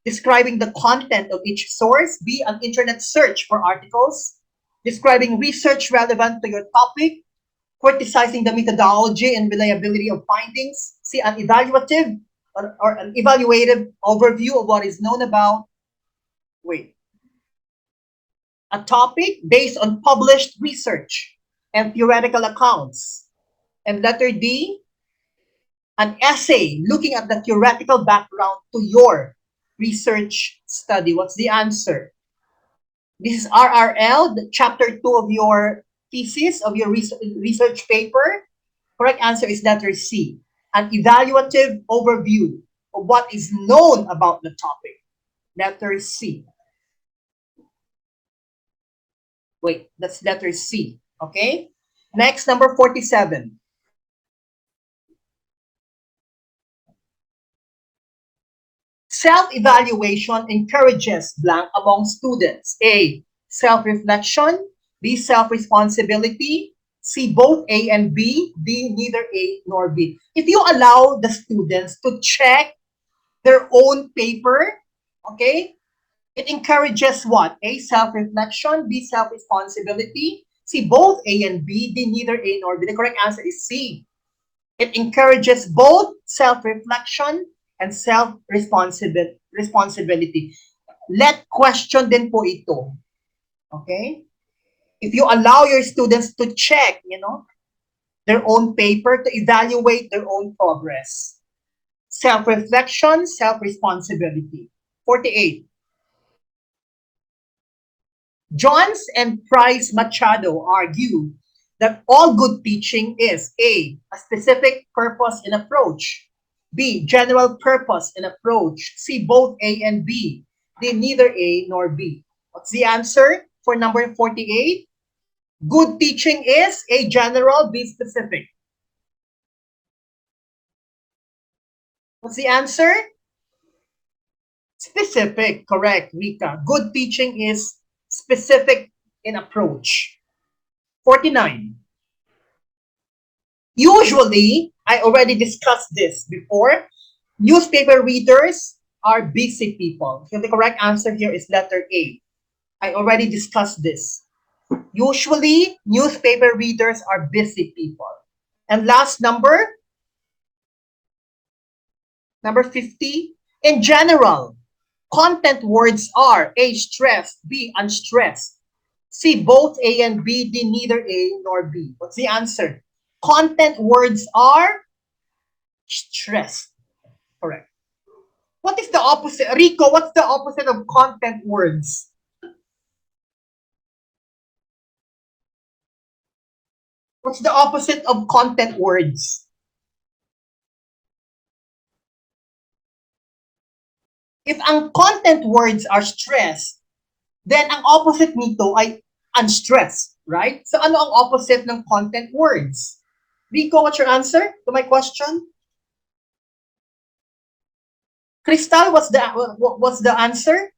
describing the content of each source. B, an internet search for articles, describing research relevant to your topic, criticizing the methodology and reliability of findings. C, an evaluative or an evaluative overview of what is known about. A topic based on published research and theoretical accounts. And letter D, an essay looking at the theoretical background to your research study. What's the answer? This is RRL, the chapter 2 of your thesis, of your research paper. Correct answer is letter C, an evaluative overview of what is known about the topic. Letter C. Wait, that's letter C. Okay? Next, number 47. Self-evaluation encourages blank among students. A, self-reflection. B, self-responsibility. C, both A and B. D, neither A nor B. If you allow the students to check their own paper, okay, it encourages what? A, self-reflection. B, self-responsibility. C, both A and B. D, neither A nor B. The correct answer is C. It encourages both self-reflection and self-responsibility. Let question din po ito. Okay? If you allow your students to check, their own paper, to evaluate their own progress. Self-reflection, self-responsibility. 48. Johns and Price Machado argue that all good teaching is A, a specific purpose and approach. B, general purpose and approach. C, both A and B. D, neither A nor B. What's the answer for number 48? Good teaching is A, general, B, specific. What's the answer? Specific, correct, Rika. Good teaching is specific in approach. 49. Usually, I already discussed this before, newspaper readers are busy people. So the correct answer here is letter A. I already discussed this. Usually, newspaper readers are busy people. And last number 50. In general, content words are A, stressed, B, unstressed. C, both A and B, D, neither A nor B. What's the answer? Content words are stressed. Correct. What is the opposite? Rico, what's the opposite of content words? What's the opposite of content words? If ang content words are stressed, then ang opposite nito ay unstressed, right? So ano ang opposite ng content words? Rico, what's your answer to my question? Crystal, what's the answer?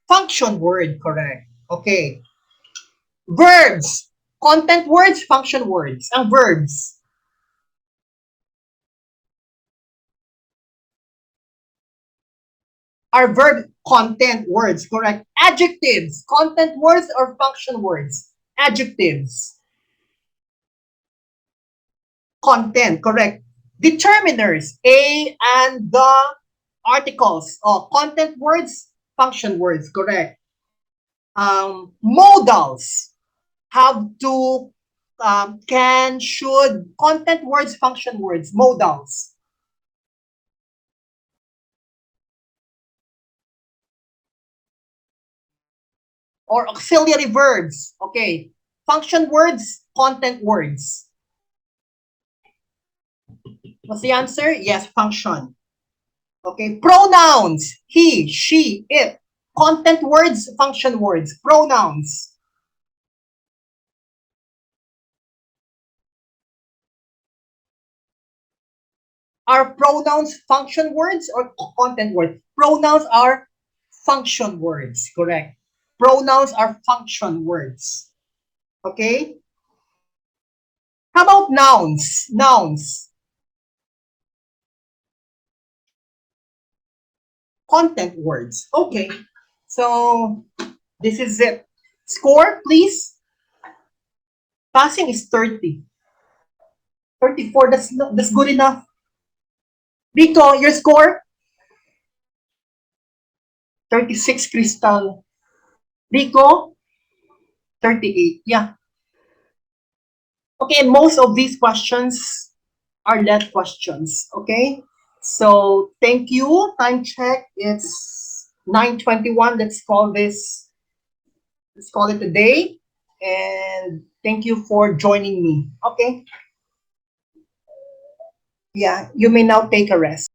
Function word, correct. Okay. Verbs. Content words, function words. Ang verbs. Are verb content words, correct? Adjectives, content words or function words? Adjectives. Content, correct. Determiners, a and the articles. Oh, content words, function words, correct. Modals have to, can, should, content words, function words, modals. Or auxiliary verbs. Okay. Function words, content words. What's the answer? Yes, function. Okay. Pronouns. He, she, it. Content words, function words. Pronouns. Are pronouns function words or content words? Pronouns are function words. Correct. Pronouns are function words. Okay. How about nouns? Nouns. Content words. Okay. So this is it. Score, please. Passing is 30. 34, that's good enough. Rico, your score? 36, Crystal. Rico? 38. Yeah. Okay, and most of these questions are let questions. Okay. So thank you. Time check. It's 9:21. Let's call it a day. And thank you for joining me. Okay. Yeah, you may now take a rest.